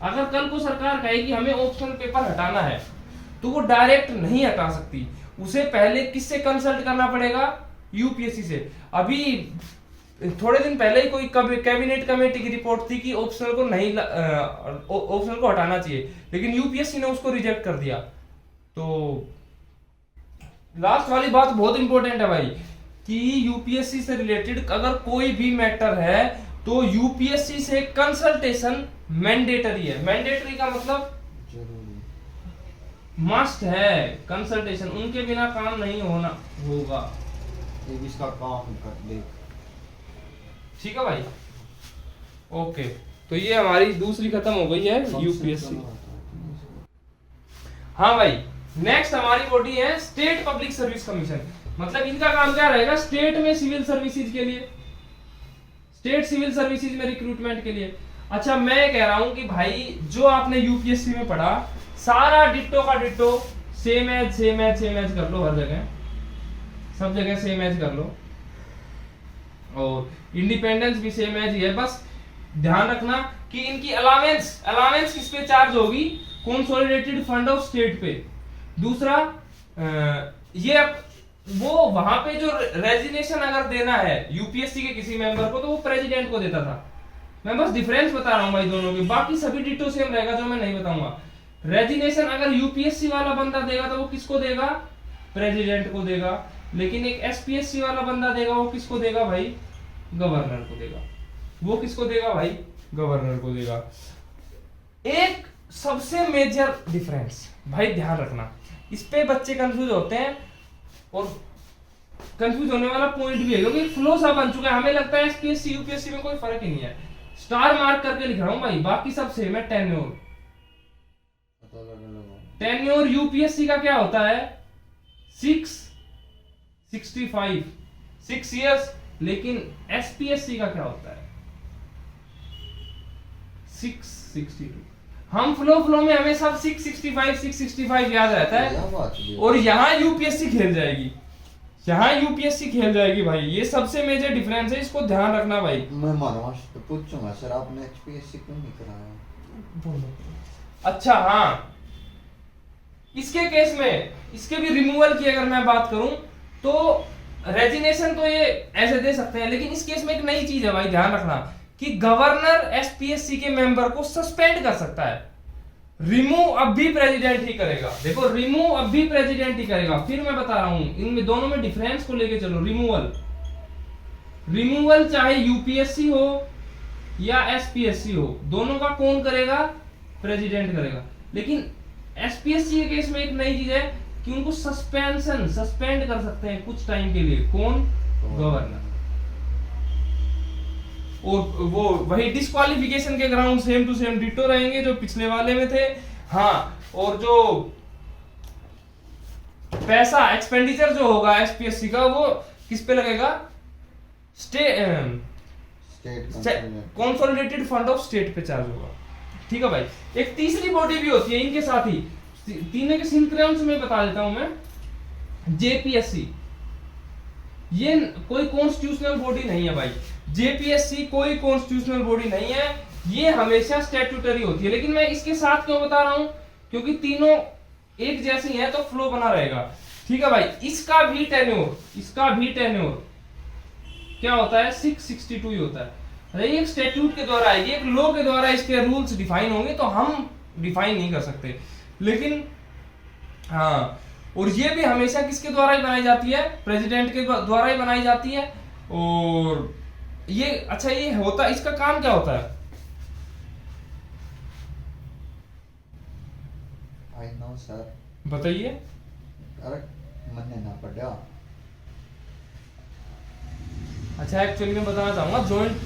अगर कल को सरकार कहे कि हमें ऑप्शनल पेपर हटाना है, तो वो डायरेक्ट नहीं हटा सकती, उसे पहले किससे कंसल्ट करना पड़ेगा, यूपीएससी से। अभी थोड़े दिन पहले ही कोई कैबिनेट कमेटी की रिपोर्ट थी कि ऑप्शनल को नहीं ऑप्शनल को हटाना चाहिए, लेकिन यूपीएससी ने उसको रिजेक्ट कर दिया। तो लास्ट वाली बात बहुत इंपॉर्टेंट है भाई कि यूपीएससी से रिलेटेड अगर कोई भी मैटर है तो यूपीएससी से कंसल्टेशन मैंडेटरी है। मैंडेटरी का मतलब जरूरी, मस्ट है कंसल्टेशन, उनके बिना काम नहीं होना होगा। ये भी इसका काम कर दे। ठीक है भाई, ओके। तो ये हमारी दूसरी खत्म हो गई है यूपीएससी। हाँ भाई, नेक्स्ट हमारी बॉडी है स्टेट पब्लिक सर्विस कमीशन। मतलब इनका काम क्या रहेगा, स्टेट में सिविल सर्विसेज के लिए, स्टेट सिविल सर्विसेज में रिक्रूटमेंट के लिए। अच्छा, मैं कह रहा हूं कि भाई जो आपने यूपीएससी में पढ़ा सारा डिट्टो का ditto, same as same as same as कर लो, हर जगह सब जगह सेम एज कर लो, और इंडिपेंडेंस भी सेम एज ही है। बस ध्यान रखना कि इनकी अलावेंस, अलावेंस किस पे चार्ज होगी, कंसोलिडेटेड फंड ऑफ स्टेट पे। दूसरा ये वो वहां पे जो रेजिग्नेशन अगर देना है यूपीएससी के किसी मेंबर को तो वो प्रेसिडेंट को देता था। मैं बस डिफरेंस बता रहा हूं भाई दोनों के, बाकी सभी डिट्टो सेम रहेगा जो मैं नहीं बताऊंगा। रेजिग्नेशन अगर यूपीएससी वाला बंदा देगा तो वो किसको देगा, प्रेसिडेंट को देगा। लेकिन एक एसपीएससी वाला बंदा देगा वो किसको देगा भाई, गवर्नर को देगा। वो किसको देगा भाई, गवर्नर को देगा। एक सबसे मेजर डिफरेंस भाई ध्यान रखना, इस पे बच्चे कंफ्यूज होते हैं और कंफ्यूज होने वाला पॉइंट भी है क्योंकि फ्लो सा बन चुका है। हमें लगता है एसपीएससी यूपीएससी में कोई फर्क ही नहीं है। स्टार मार्क करके लिख रहा हूं भाई, बाकी सब सेम है। टेन्योर यूपीएससी का क्या होता है 6 इयर्स, लेकिन एसपीएससी का क्या होता है 662। हम फ्लो में हमें सब 665 याद रहता है, और यहाँ यूपीएससी खेल जाएगी, यहाँ यूपीएससी खेल जाएगी भाई। ये सबसे मेजर डिफरेंस है, इसको ध्यान रखना भाई। मैं मानवास तो पूछूंगा सर आपने एचपीएससी क्यों नहीं कराया। अच्छा हाँ, इसके केस में इसके भी रिमूवल की अगर मैं बात करूं तो रेजिग्नेशन तो ये ऐसे दे सकते हैं, लेकिन इस केस में एक नई चीज है भाई, ध्यान रखना कि गवर्नर एसपीएससी के मेंबर को सस्पेंड कर सकता है। रिमूव अब भी प्रेसिडेंट ही करेगा। देखो रिमूव अब भी प्रेसिडेंट ही करेगा। फिर मैं बता रहा हूं इनमें दोनों में डिफरेंस को लेके चलो। रिमूवल चाहे यूपीएससी हो या एसपीएससी हो, दोनों का कौन करेगा, प्रेसिडेंट करेगा। लेकिन एसपीएससी के केस में एक नई चीज है कि उनको सस्पेंड कर सकते हैं कुछ टाइम के लिए, कौन, गवर्नर। और वो वही डिस्क्वालिफिकेशन के ground same to same ditto रहेंगे जो पिछले वाले में थे। हाँ, और जो पैसा एक्सपेंडिचर जो होगा एसपीएससी का वो किस पे लगेगा, state consolidated fund of state पे चार्ज होगा। ठीक है भाई। एक तीसरी बॉडी भी होती है इनके साथ ही, तीनों के सिंक्रोन्स में बता देता हूं मैं, जेपीएससी। ये कोई कॉन्स्टिट्यूशनल बॉडी नहीं है भाई, जेपीएससी कोई कॉन्स्टिट्यूशनल बॉडी नहीं है, ये हमेशा स्टैट्यूटरी होती है। लेकिन मैं इसके साथ क्यों बता रहा हूं, क्योंकि तीनों एक जैसी हैं तो फ्लो बना रहेगा। ठीक है भाई। इसका भी टेन्योर क्या होता है, 662 ही होता है। एक स्टैट्यूट के द्वारा आएगी, एक लॉ के द्वारा इसके रूल्स डिफाइन होंगे, तो हम डिफाइन नहीं कर सकते। लेकिन हाँ, और ये भी हमेशा किसके द्वारा ही बनाई जाती है, प्रेसिडेंट के द्वारा ही बनाई जाती है। और ये अच्छा ये होता, इसका काम क्या होता है, आई नो सर, बताइए। अरे मैंने ना पढ़ा। अच्छा एक्चुअली मैं बताना चाहूंगा, जॉइंट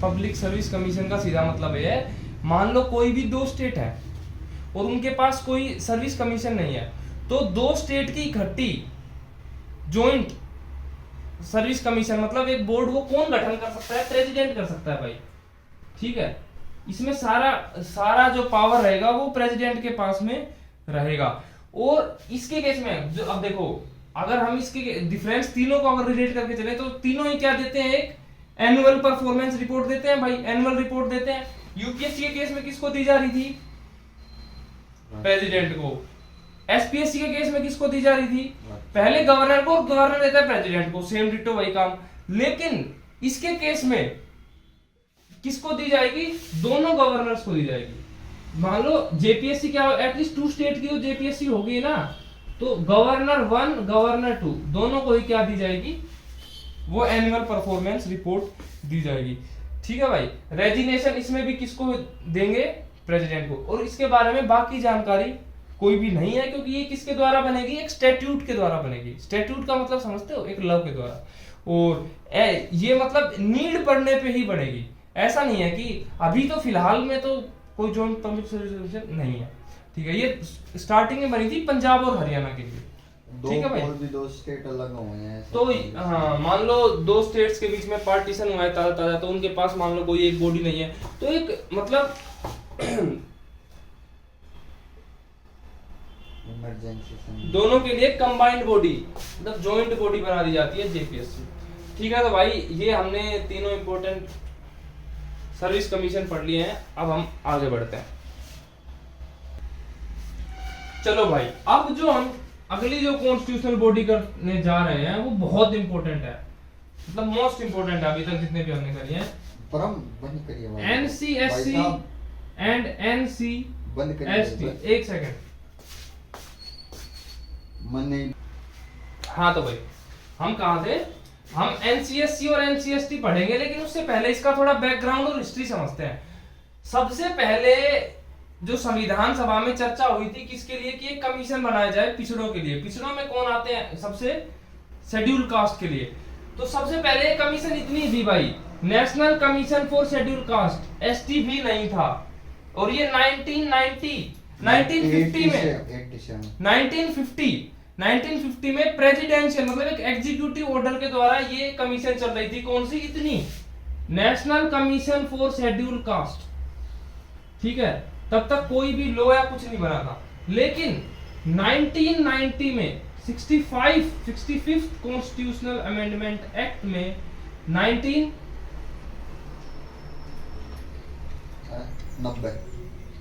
पब्लिक सर्विस कमीशन का सीधा मतलब ये है, मान लो कोई भी दो स्टेट है और उनके पास कोई सर्विस कमीशन नहीं है, तो दो स्टेट की इकट्ठी जॉइंट सर्विस कमीशन मतलब एक बोर्ड, वो कौन गठन कर सकता है, प्रेसिडेंट कर सकता है भाई। ठीक है, इसमें सारा जो पावर रहेगा वो प्रेसिडेंट के पास में रहेगा। और इसके केस में जो अब देखो, अगर हम इसके डिफरेंस तीनों को अगर रिलेट करके चले तो तीनों ही क्या देते हैं, एक एनुअल परफॉर्मेंस रिपोर्ट देते हैं भाई, एनुअल रिपोर्ट देते हैं। यूपीएससी के केस में किसको दी जा रही थी, प्रेसिडेंट को। एसपीएससी के केस में किसको दी जा रही थी, पहले गवर्नर को, गवर्नर देता है प्रेसिडेंट को, सेम डिटो वही काम। लेकिन इसके केस में किसको दी जाएगी, दोनों गवर्नर्स को दी जाएगी। मान लो जेपीएससी क्या, एटलीस्ट 2 स्टेट की जेपीएससी होगी ना, तो गवर्नर 1 गवर्नर 2 दोनों को ही क्या दी जाएगी, वो एनुअल परफॉर्मेंस रिपोर्ट दी जाएगी। ठीक है भाई, रेजिग्नेशन इसमें भी किसको देंगे, प्रेसिडेंट को। और इसके बारे में बाकी जानकारी कोई भी नहीं है, क्योंकि ये किसके द्वारा बनेगी, एक स्टैट्यूट के द्वारा बनेगी। स्टैट्यूट का मतलब समझते हो, एक लॉ के द्वारा। और ये मतलब नीड पड़ने पे ही बनेगी, ऐसा नहीं है कि अभी तो फिलहाल में तो कोई जॉइंट परमिशन रेजोल्यूशन नहीं है। ठीक है, ये स्टार्टिंग में बनी थी पंजाब और हरियाणा के लिए। ठीक है भाई, और भी 2 स्टेट अलग हुए हैं तो हाँ, मान लो 2 स्टेट्स के बीच में पार्टीशन हुआ है ताजा, तो उनके पास मान लो कोई एक बॉडी नहीं है, तो एक मतलब इमरजेंसी दोनों के लिए कंबाइंड बॉडी, मतलब जॉइंट बॉडी बना दी जाती है, जेपीएससी। ठीक है, तो भाई ये हमने तीनों इंपॉर्टेंट सर्विस कमीशन पढ़ लिए हैं। अब हम आगे बढ़ते हैं। चलो भाई, अब जो हम अगली जो कॉन्स्टिट्यूशनल बॉडी करने जा रहे हैं वो बहुत इंपॉर्टेंट है, मतलब मोस्ट इंपॉर्टेंट है अभी तक जितने भी हमने करी हैं। परम बंद करिए भाई, एनसीएससी एंड एनसी बंद करिए। एक सेकंड, मन नहीं। हाँ तो भाई हम कहाँ थे, हम एनसीएससी और एनसीएसटी पढ़ेंगे, लेकिन उससे पहले इसका थोड़ा बैकग्राउंड और हिस्ट्री समझते हैं। सबसे पहले जो संविधान सभा में चर्चा हुई थी किसके लिए, कि एक कमीशन बनाया जाए पिछड़ों के लिए। पिछड़ों में कौन आते हैं, सबसे शेड्यूल कास्ट के लिए। तो सबसे पहले कमीशन इतनी थी भाई, national commission for schedule caste, ST भी नहीं था। और ये 1950 में प्रेसिडेंशियल मतलब एक एग्जीक्यूटिव ऑर्डर के द्वारा ये कमीशन चल रही थी। कौन सी, इतनी, national commission for schedule caste. ठीक है, तब तक कोई भी लॉ या कुछ नहीं बना था। लेकिन 1990 में 65th कॉन्स्टिट्यूशनल अमेंडमेंट एक्ट में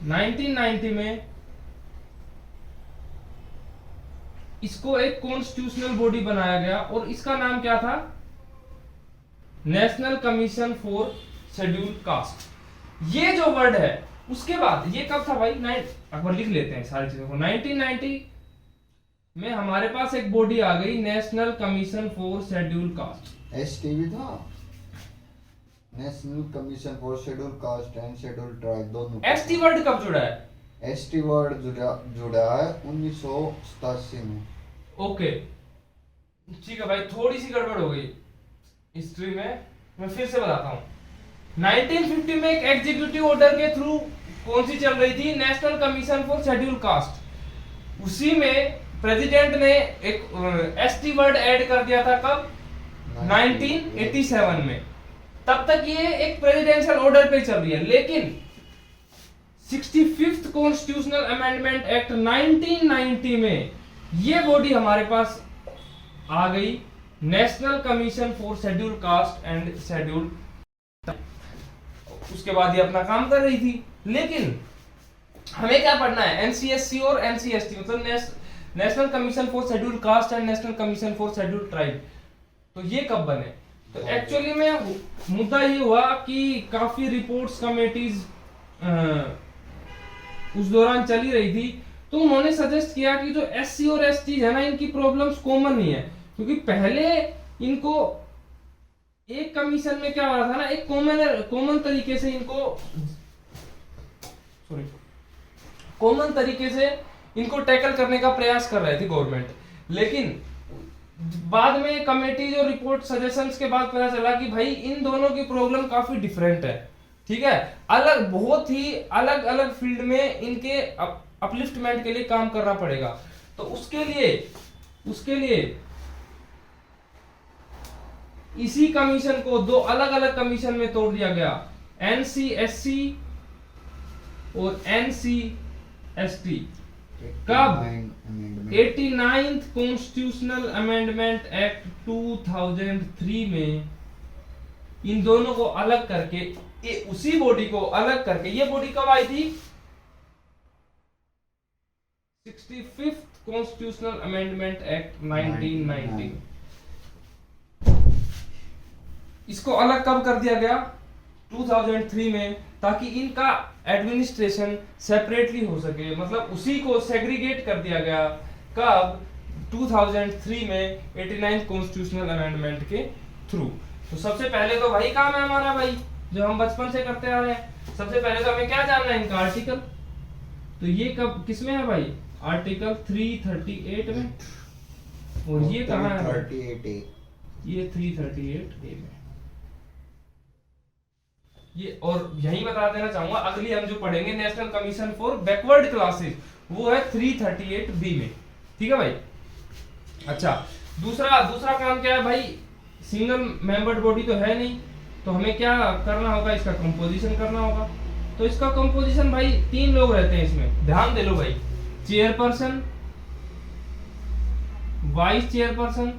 1990 में इसको एक कॉन्स्टिट्यूशनल बॉडी बनाया गया और इसका नाम क्या था, national commission for schedule caste. ये जो वर्ड है, उसके बाद ये कब था भाई, अकबर लिख लेते हैं सारी चीजों को। 1990 में हमारे पास एक बॉडी आ गई, national commission for schedule caste. ST भी था, national commission for schedule caste and schedule tribe दोनों। एसटी वर्ड कब जुड़ा है, एसटी वर्ड जुड़ा है 1987 में। ओके ठीक है भाई, थोड़ी सी गड़बड़ हो गई हिस्ट्री में, मैं फिर से बताता हूँ। 1950 में एक एग्जीक्यूटिव ऑर्डर के थ्रू कौन सी चल रही थी, national commission for schedule caste. उसी में प्रेसिडेंट ने एक एसटी वर्ड ऐड कर दिया था, कब, 1987 में। तब तक ये एक प्रेसिडेंशियल ऑर्डर पे चल रही है। लेकिन 65th कॉन्स्टिट्यूशनल अमेंडमेंट एक्ट 1990 में ये बॉडी हमारे पास आ गई, national commission for schedule caste and schedule. उसके बाद ये अपना काम कर रही थी। लेकिन हमें क्या पढ़ना है, एनसीएससी और एनसीएसटी, मतलब national commission for schedule caste and national commission for schedule tribe. तो ये कब बने, तो एक्चुअली में मुद्दा ये हुआ कि काफी रिपोर्ट्स कमेटीज उस दौरान चली रही थी, तो उन्होंने सजेस्ट किया कि जो एससी और एसटी है ना, इनकी प्रॉब्लम्स कॉमन नहीं है। क्योंकि पहले इनको एक कमीशन में क्या हो रहा था ना, एक कॉमन तरीके से इनको टैकल करने का प्रयास कर रहे थे गवर्नमेंट। लेकिन बाद में कमेटी जो रिपोर्ट सजेशंस के बाद पता चला कि भाई इन दोनों की प्रॉब्लम काफी डिफरेंट है। ठीक है, अलग, बहुत ही अलग अलग फील्ड में इनके अपलिफ्टमेंट के लिए काम करना पड़ेगा। तो उसके लिए इसी कमीशन को 2 अलग अलग कमीशन में तोड़ दिया गया। NCSC और NCST कब? 89th कॉन्स्टिट्यूशनल अमेंडमेंट एक्ट 2003 में इन दोनों को अलग करके, उसी बॉडी को अलग करके, ये बॉडी कब आई थी? 65th constitutional amendment act 1990। इसको अलग कब कर दिया गया? 2003 में, ताकि इनका एडमिनिस्ट्रेशन सेपरेटली हो सके, मतलब उसी को सेग्रीगेट कर दिया गया। कब? 2003 में 89th कॉन्स्टिट्यूशनल अमेंडमेंट के थ्रू। तो सबसे पहले तो वही काम है हमारा भाई, जो हम बचपन से करते आ रहे हैं। सबसे पहले तो हमें क्या जानना है? इनका आर्टिकल। तो ये कब किसमें है भाई? आर्टिकल 338 में। और ये कहाँ है? 338A। ये 338A में। ये और यही बता देना चाहूंगा, अगली हम जो पढ़ेंगे national commission for backward classes, वो है 338B में। ठीक है भाई। अच्छा, दूसरा काम क्या है भाई? सिंगल मेंबर्ड बॉडी तो है नहीं, तो हमें क्या करना होगा? इसका कंपोजिशन करना होगा। तो इसका कंपोजिशन भाई 3 लोग रहते हैं इसमें, ध्यान दे लो भाई। चेयरपर्सन, वाइस चेयरपर्सन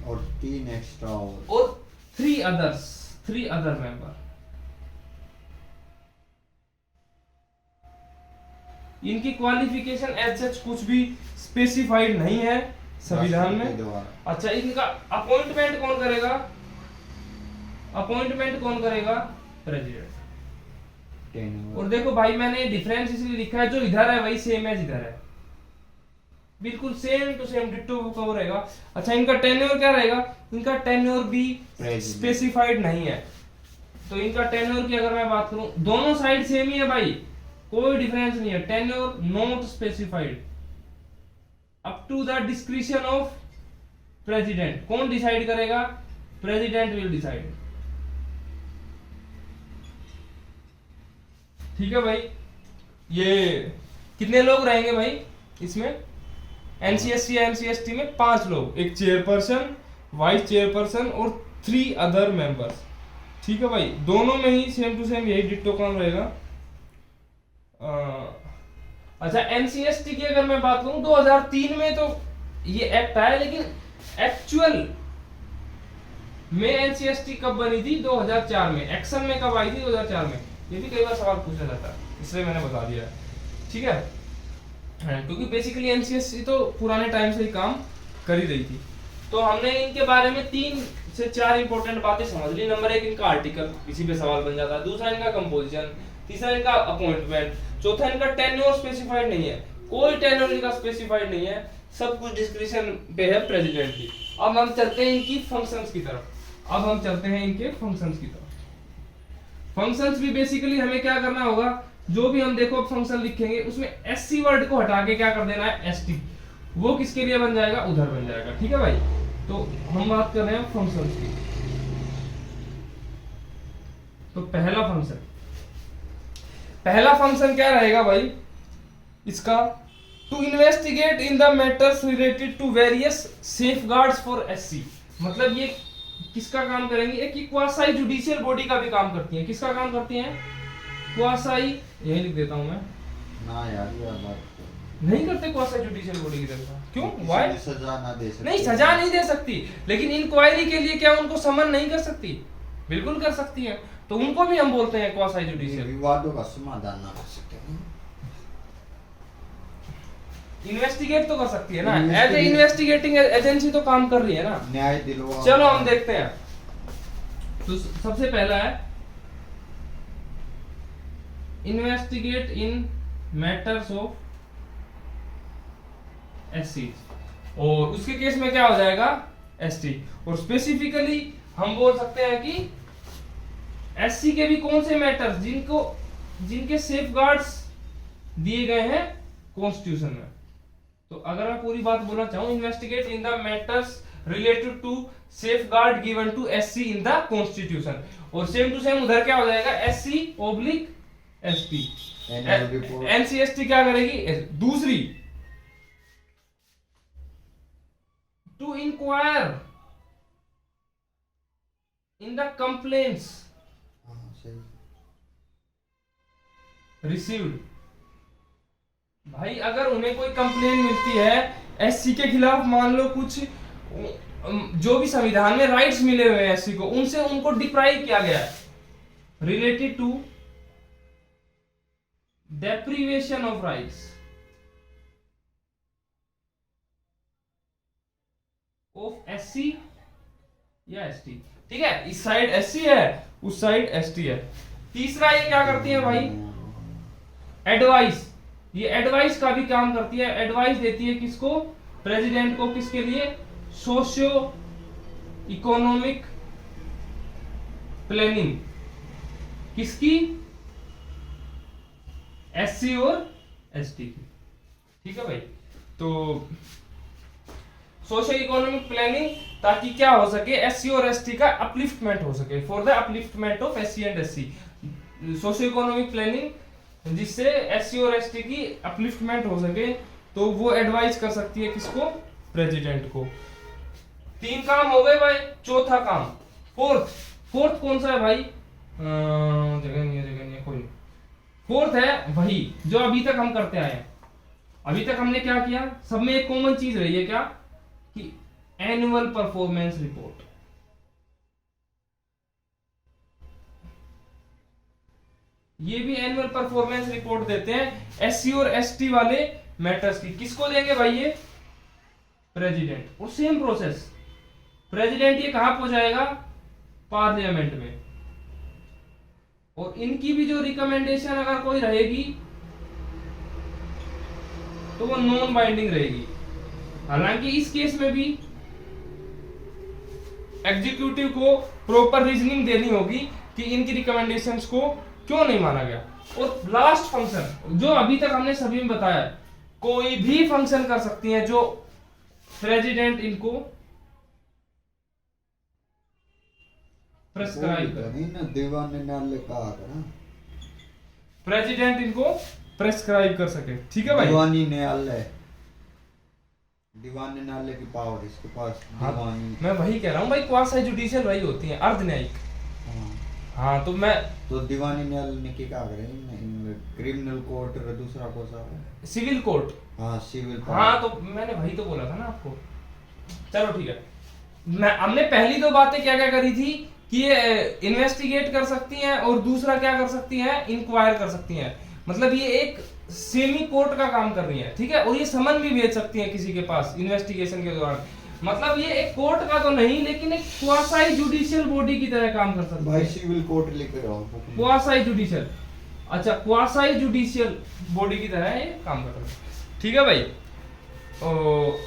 और 3 एक्स्ट्रा और 3 अदर मेंबर। इनकी क्वालिफिकेशन एज सच कुछ भी स्पेसिफाइड नहीं है संविधान में। अच्छा, इनका अपॉइंटमेंट कौन करेगा? प्रेसिडेंट। और देखो भाई, मैंने डिफरेंस इसलिए लिखा है, जो इधर है वही सेम है जिधर है, बिल्कुल same to same ditto cover रहेगा। अच्छा, इनका टेन्योर क्या रहेगा? इनका टेन्योर भी स्पेसिफाइड नहीं है। तो इनका टेन्योर की अगर मैं बात करूं, दोनों साइड सेम ही है भाई, कोई डिफरेंस नहीं है। Tenure not specified, up to the discretion of president. कौन डिसाइड करेगा? President will decide. ठीक है भाई। ये कितने लोग रहेंगे भाई इसमें? एनसीएससी या एनसीएसटी में 5 लोग, एक चेयरपर्सन, वाइस चेयरपर्सन और 3 अदर मेंबर्स। ठीक है भाई, दोनों में ही सेम टू सेम यही डिट्टो काम रहेगा। अच्छा, एनसीएसटी की अगर मैं बात करूं, 2003 में तो ये एक्ट आया, लेकिन एक्चुअल में एनसीएसटी कब बनी थी? 2004 में। एक्शन में कब आई थी? 2004 में। ये भी कई बार सवाल पूछा जाता है, इसलिए मैंने बता दिया। ठीक है, क्योंकि बेसिकली एनसीएसटी तो पुराने टाइम से ही काम कर ही रही थी। तो हमने इनके बारे में 3 से 4 इंपॉर्टेंट बातें समझ ली। नंबर 1 इनका आर्टिकल, इसी पे सवाल बन जाता है। दूसरा इनका कंपोजिशन, तीसरा इनका अपॉइंटमेंट, चौथा इनका टेन्योर स्पेसिफाइड नहीं है, कोई टेन्योर इनका स्पेसिफाइड नहीं है, सब कुछ डिस्क्रिशन पे है प्रेसिडेंट की। अब हम चलते हैं इनकी फंक्शंस की तरफ। फंक्शंस भी बेसिकली हमें क्या करना होगा? जो भी हम देखो फंक्शन लिखेंगे, उसमें एससी वर्ड को हटा के क्या कर देना है? एसटी। वो किसके लिए बन जाएगा? उधर बन जाएगा। ठीक है भाई। तो हम बात कर रहे हैं फंक्शंस की। तो पहला फंक्शन क्या रहेगा भाई इसका? To investigate in the matters related to various safeguards for SC. मतलब ये किसका काम करेंगे? एक क्वासाई जुडिशियल बॉडी का भी काम करती है। किसका काम करती हैं? क्वासाई, यही लिख देता हूं मैं। ना यार, ये बात नहीं करते क्वासाई जुडिशियल बॉडी की तरफ। क्यों? व्हाई? सजा ना दे सकती। नहीं, सजा नहीं दे सकती, लेकिन इंक्वायरी के लिए क्या उनको समन नहीं कर सकती? बिल्कुल कर सकती है। तो उनको भी हम बोलते हैं क्वासाई जुडिशियल। विवादों का समाधान ना कर सकते, इन्वेस्टिगेट तो कर सकती है ना, एज ए इन्वेस्टिगेटिंग एजेंसी तो काम कर रही है ना, न्याय दिलवा। चलो हम देखते हैं। तो सबसे पहला है investigate in matters of SC, और उसके केस में क्या हो जाएगा? एसटी। और स्पेसिफिकली हम बोल सकते हैं कि एससी के भी कौन से मैटर्स जिनके सेफगार्ड्स दिए गए हैं कॉन्स्टिट्यूशन में। तो अगर मैं पूरी बात बोलना चाहूं, investigate in the matters related to safeguard given to SC in the constitution, और सेम टू सेम उधर क्या हो जाएगा? SC oblique ST. एनसीएसटी क्या करेगी? दूसरी, to inquire in the complaints received. भाई अगर उन्हें कोई कंप्लेन मिलती है एससी के खिलाफ, मान लो कुछ जो भी संविधान में राइट्स मिले हुए हैं एससी को, उनसे उनको डिप्राइव किया गया है, related to deprivation of rights of SC या एसटी। ठीक है, इस साइड एससी है, उस साइड एसटी है। तीसरा ये क्या करती है भाई, एडवाइस। ये एडवाइस का भी काम करती है, एडवाइस देती है किसको, प्रेसिडेंट को। किसके लिए, सोशियो इकोनॉमिक प्लानिंग। किसकी, एससी और एसटी की। ठीक है भाई, तो सोशियो इकोनॉमिक प्लानिंग, ताकि क्या हो सके, एससी और एसटी का अपलिफ्टमेंट हो सके, for the upliftment of SC and SC. Socio economic planning जिससे एससी और एसटी की अपलिफ्टमेंट हो सके, तो वो एडवाइस कर सकती है किसको, प्रेसिडेंट को। 3 काम हो गए भाई। चौथा काम, फोर्थ कौन सा है भाई, जगह नहीं है कोई। फोर्थ है वही जो अभी तक हम करते आए हैं। अभी तक हमने क्या किया, सब में एक कॉमन चीज रही है, क्या, कि एनुअल परफॉर्मेंस रिपोर्ट। ये भी एनुअल परफॉर्मेंस रिपोर्ट देते हैं एससी और एसटी वाले मैटर्स की। किसको देंगे भाई, ये प्रेसिडेंट। और सेम प्रोसेस, प्रेसिडेंट ये कहां पहुंचाएगा, पार्लियामेंट में। और इनकी भी जो रिकमेंडेशन अगर कोई रहेगी तो वो नॉन बाइंडिंग रहेगी। हालांकि इस केस में भी एग्जीक्यूटिव को प्रॉपर रीजनिंग देनी होगी कि इनकी रिकमेंडेशंस को क्यों नहीं माना गया। और लास्ट फंक्शन जो अभी तक हमने सभी में बताया, कोई भी फंक्शन कर सकती है जो प्रेसिडेंट इनको प्रेस्क्राइब करे। दीवान न्यायालय कहा था, प्रेसिडेंट इनको प्रेस्क्राइब कर सके। ठीक है भाई, दीवानी न्यायालय, दीवान न्यायालय की पावर इसके पास। हाँ, दीवानी, मैं वही कह रहा हूँ भाई, क्वासी जुडिशियल वही होती है, अर्ध न्यायिक। हाँ, तो मैं तो दीवानी न्यायालय ने क्या करे, क्रिमिनल कोर्ट और दूसरा कौन सा है, सिविल कोर्ट। हाँ सिविल। हाँ, तो मैंने वही तो बोला था ना आपको। चलो ठीक है, हमने पहली 2 बातें क्या क्या करी थी, कि ये इन्वेस्टिगेट कर सकती हैं, और दूसरा क्या कर सकती हैं, इंक्वायर कर सकती हैं। मतलब ये एक सेमी कोर्ट का काम कर रही है। ठीक है, और ये समन भी भेज सकती हैं किसी के पास इन्वेस्टिगेशन के दौरान। मतलब ये एक कोर्ट का तो नहीं, लेकिन एक क्वासी जुडिशियल बॉडी की तरह काम कर सकती है भाई। सिविल कोर्ट लिख रहा हूं, क्वासी जुडिशियल। अच्छा, क्वासी जुडिशियल बॉडी की तरह ये काम कर रही है। ठीक है भाई,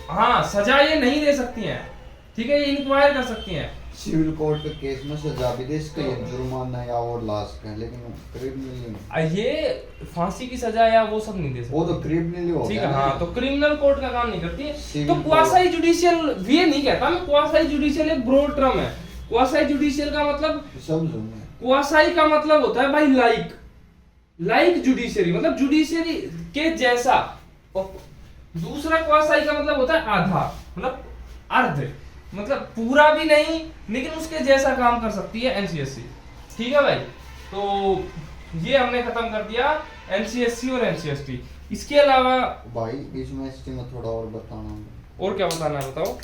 हाँ, सजा ये नहीं दे सकती हैं। ठीक है, ये इंक्वायर कर सकती हैं। सिविल कोर्ट के केस में सजा भी दे सकते हैं, जुर्माना या और लास्ट है, लेकिन क्रिमिनल ये फांसी की सजा या वो सब नहीं दे सकती, वो तो क्रिमिनल हो ठीक गया। है, हाँ, तो क्रिमिनल कोर्ट का काम नहीं करती है। Civil तो क्वासी जुडिशियल ये नहीं कहता मैं, क्वासी जुडिशियल एक ब्रॉड टर्म है। क्वासी जुडिशियल का मतलब, समझो मैं, क्वासी का मतलब होता है भाई लाइक जुडिशरी, मतलब जुडिशरी के जैसा। और दूसरा क्वासी का मतलब होता है आधा, मतलब अर्ध, मतलब पूरा भी नहीं लेकिन उसके जैसा काम कर सकती है एनसीएससी। ठीक है भाई, तो ये हमने खत्म कर दिया एनसीएससी और एनसीएसटी। इसके अलावा भाई इसमें एसटी में थोड़ा और बताना, और क्या बताना है, बताओ।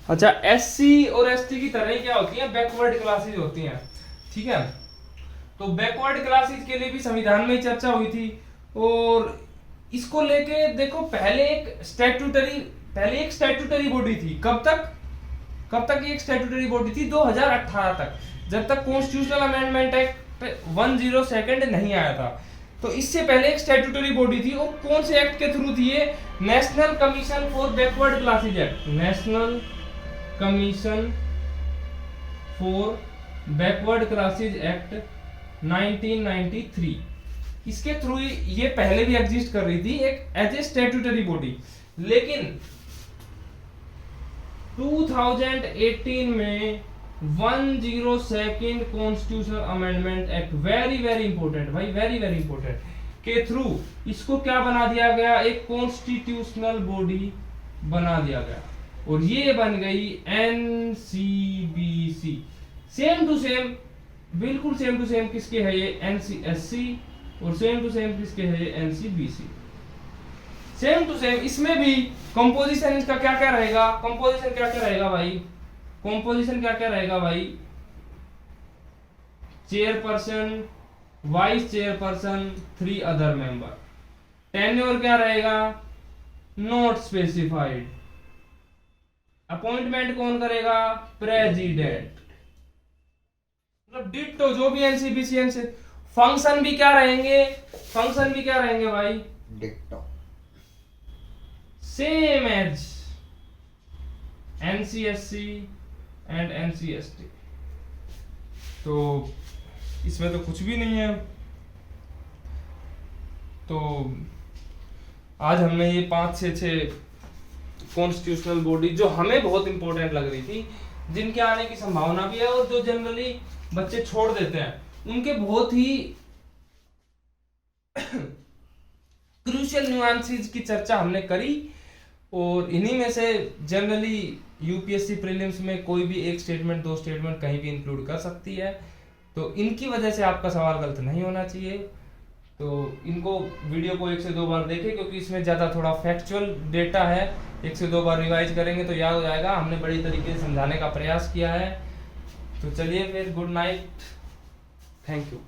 अच्छा, एससी और एसटी की तरह क्या होती है, बैकवर्ड क्लासेज होती हैं। ठीक है, तो बैकवर्ड क्लासेज के लिए भी संविधान में चर्चा हुई थी। और इसको लेके देखो, पहले एक स्टैट्यूटरी बॉडी थी। कब तक ये एक स्टैट्यूटरी बॉडी थी, 2018 तक, जब तक कॉन्स्टिट्यूशनल अमेंडमेंट एक्ट 10 नहीं आया था। तो इससे पहले एक स्टैट्यूटरी बॉडी थी। और कौन से एक्ट के थ्रू थी ये, national commission for backward classes act, national commission for backward classes act 1993। इसके थ्रू ये पहले भी एग्जिस्ट कर रही थी एक एज ए स्टैट्यूटरी बॉडी। लेकिन 2018 में 102nd constitutional amendment act, very important भाई, वेरी इंपोर्टेंट, के थ्रू इसको क्या बना दिया गया, एक कॉन्स्टिट्यूशनल बॉडी बना दिया गया। और ये बन गई NCBC। सेम टू सेम, बिल्कुल सेम टू सेम किसके है ये NCSC, और सेम टू सेम किसके है ये NCBC। सेम टू सेम इसमें भी कंपोजिशन इसका क्या क्या रहेगा, कंपोजिशन क्या क्या रहेगा भाई, कंपोजिशन क्या क्या रहेगा भाई, chairperson, vice chairperson, 3 other member. Tenure क्या रहेगा, नॉट स्पेसिफाइड। अपॉइंटमेंट कौन करेगा, प्रेसिडेंट। मतलब डिट्टो जो भी एनसीबीसी से। फंक्शन भी क्या रहेंगे, फंक्शन भी क्या रहेंगे भाई, ditto, same as NCSC and NCST। तो इसमें तो कुछ भी नहीं है। तो आज हमने ये 5-6 कॉन्स्टिट्यूशनल बॉडी जो हमें बहुत इंपॉर्टेंट लग रही थी, जिनके आने की संभावना भी है और जो जनरली बच्चे छोड़ देते हैं, उनके बहुत ही क्रूशियल न्यूएंसेस की चर्चा हमने करी। और इन्हीं में से जनरली यूपीएससी प्रीलिम्स में कोई भी एक स्टेटमेंट 2 स्टेटमेंट कहीं भी इंक्लूड कर सकती है, तो इनकी वजह से आपका सवाल गलत नहीं होना चाहिए। तो इनको वीडियो को 1 से 2 बार देखें, क्योंकि इसमें ज़्यादा थोड़ा फैक्चुअल डेटा है। 1 से 2 बार रिवाइज करेंगे तो याद हो जाएगा। हमने बड़ी तरीके से समझाने का प्रयास किया है। तो चलिए फिर, गुड नाइट, थैंक यू।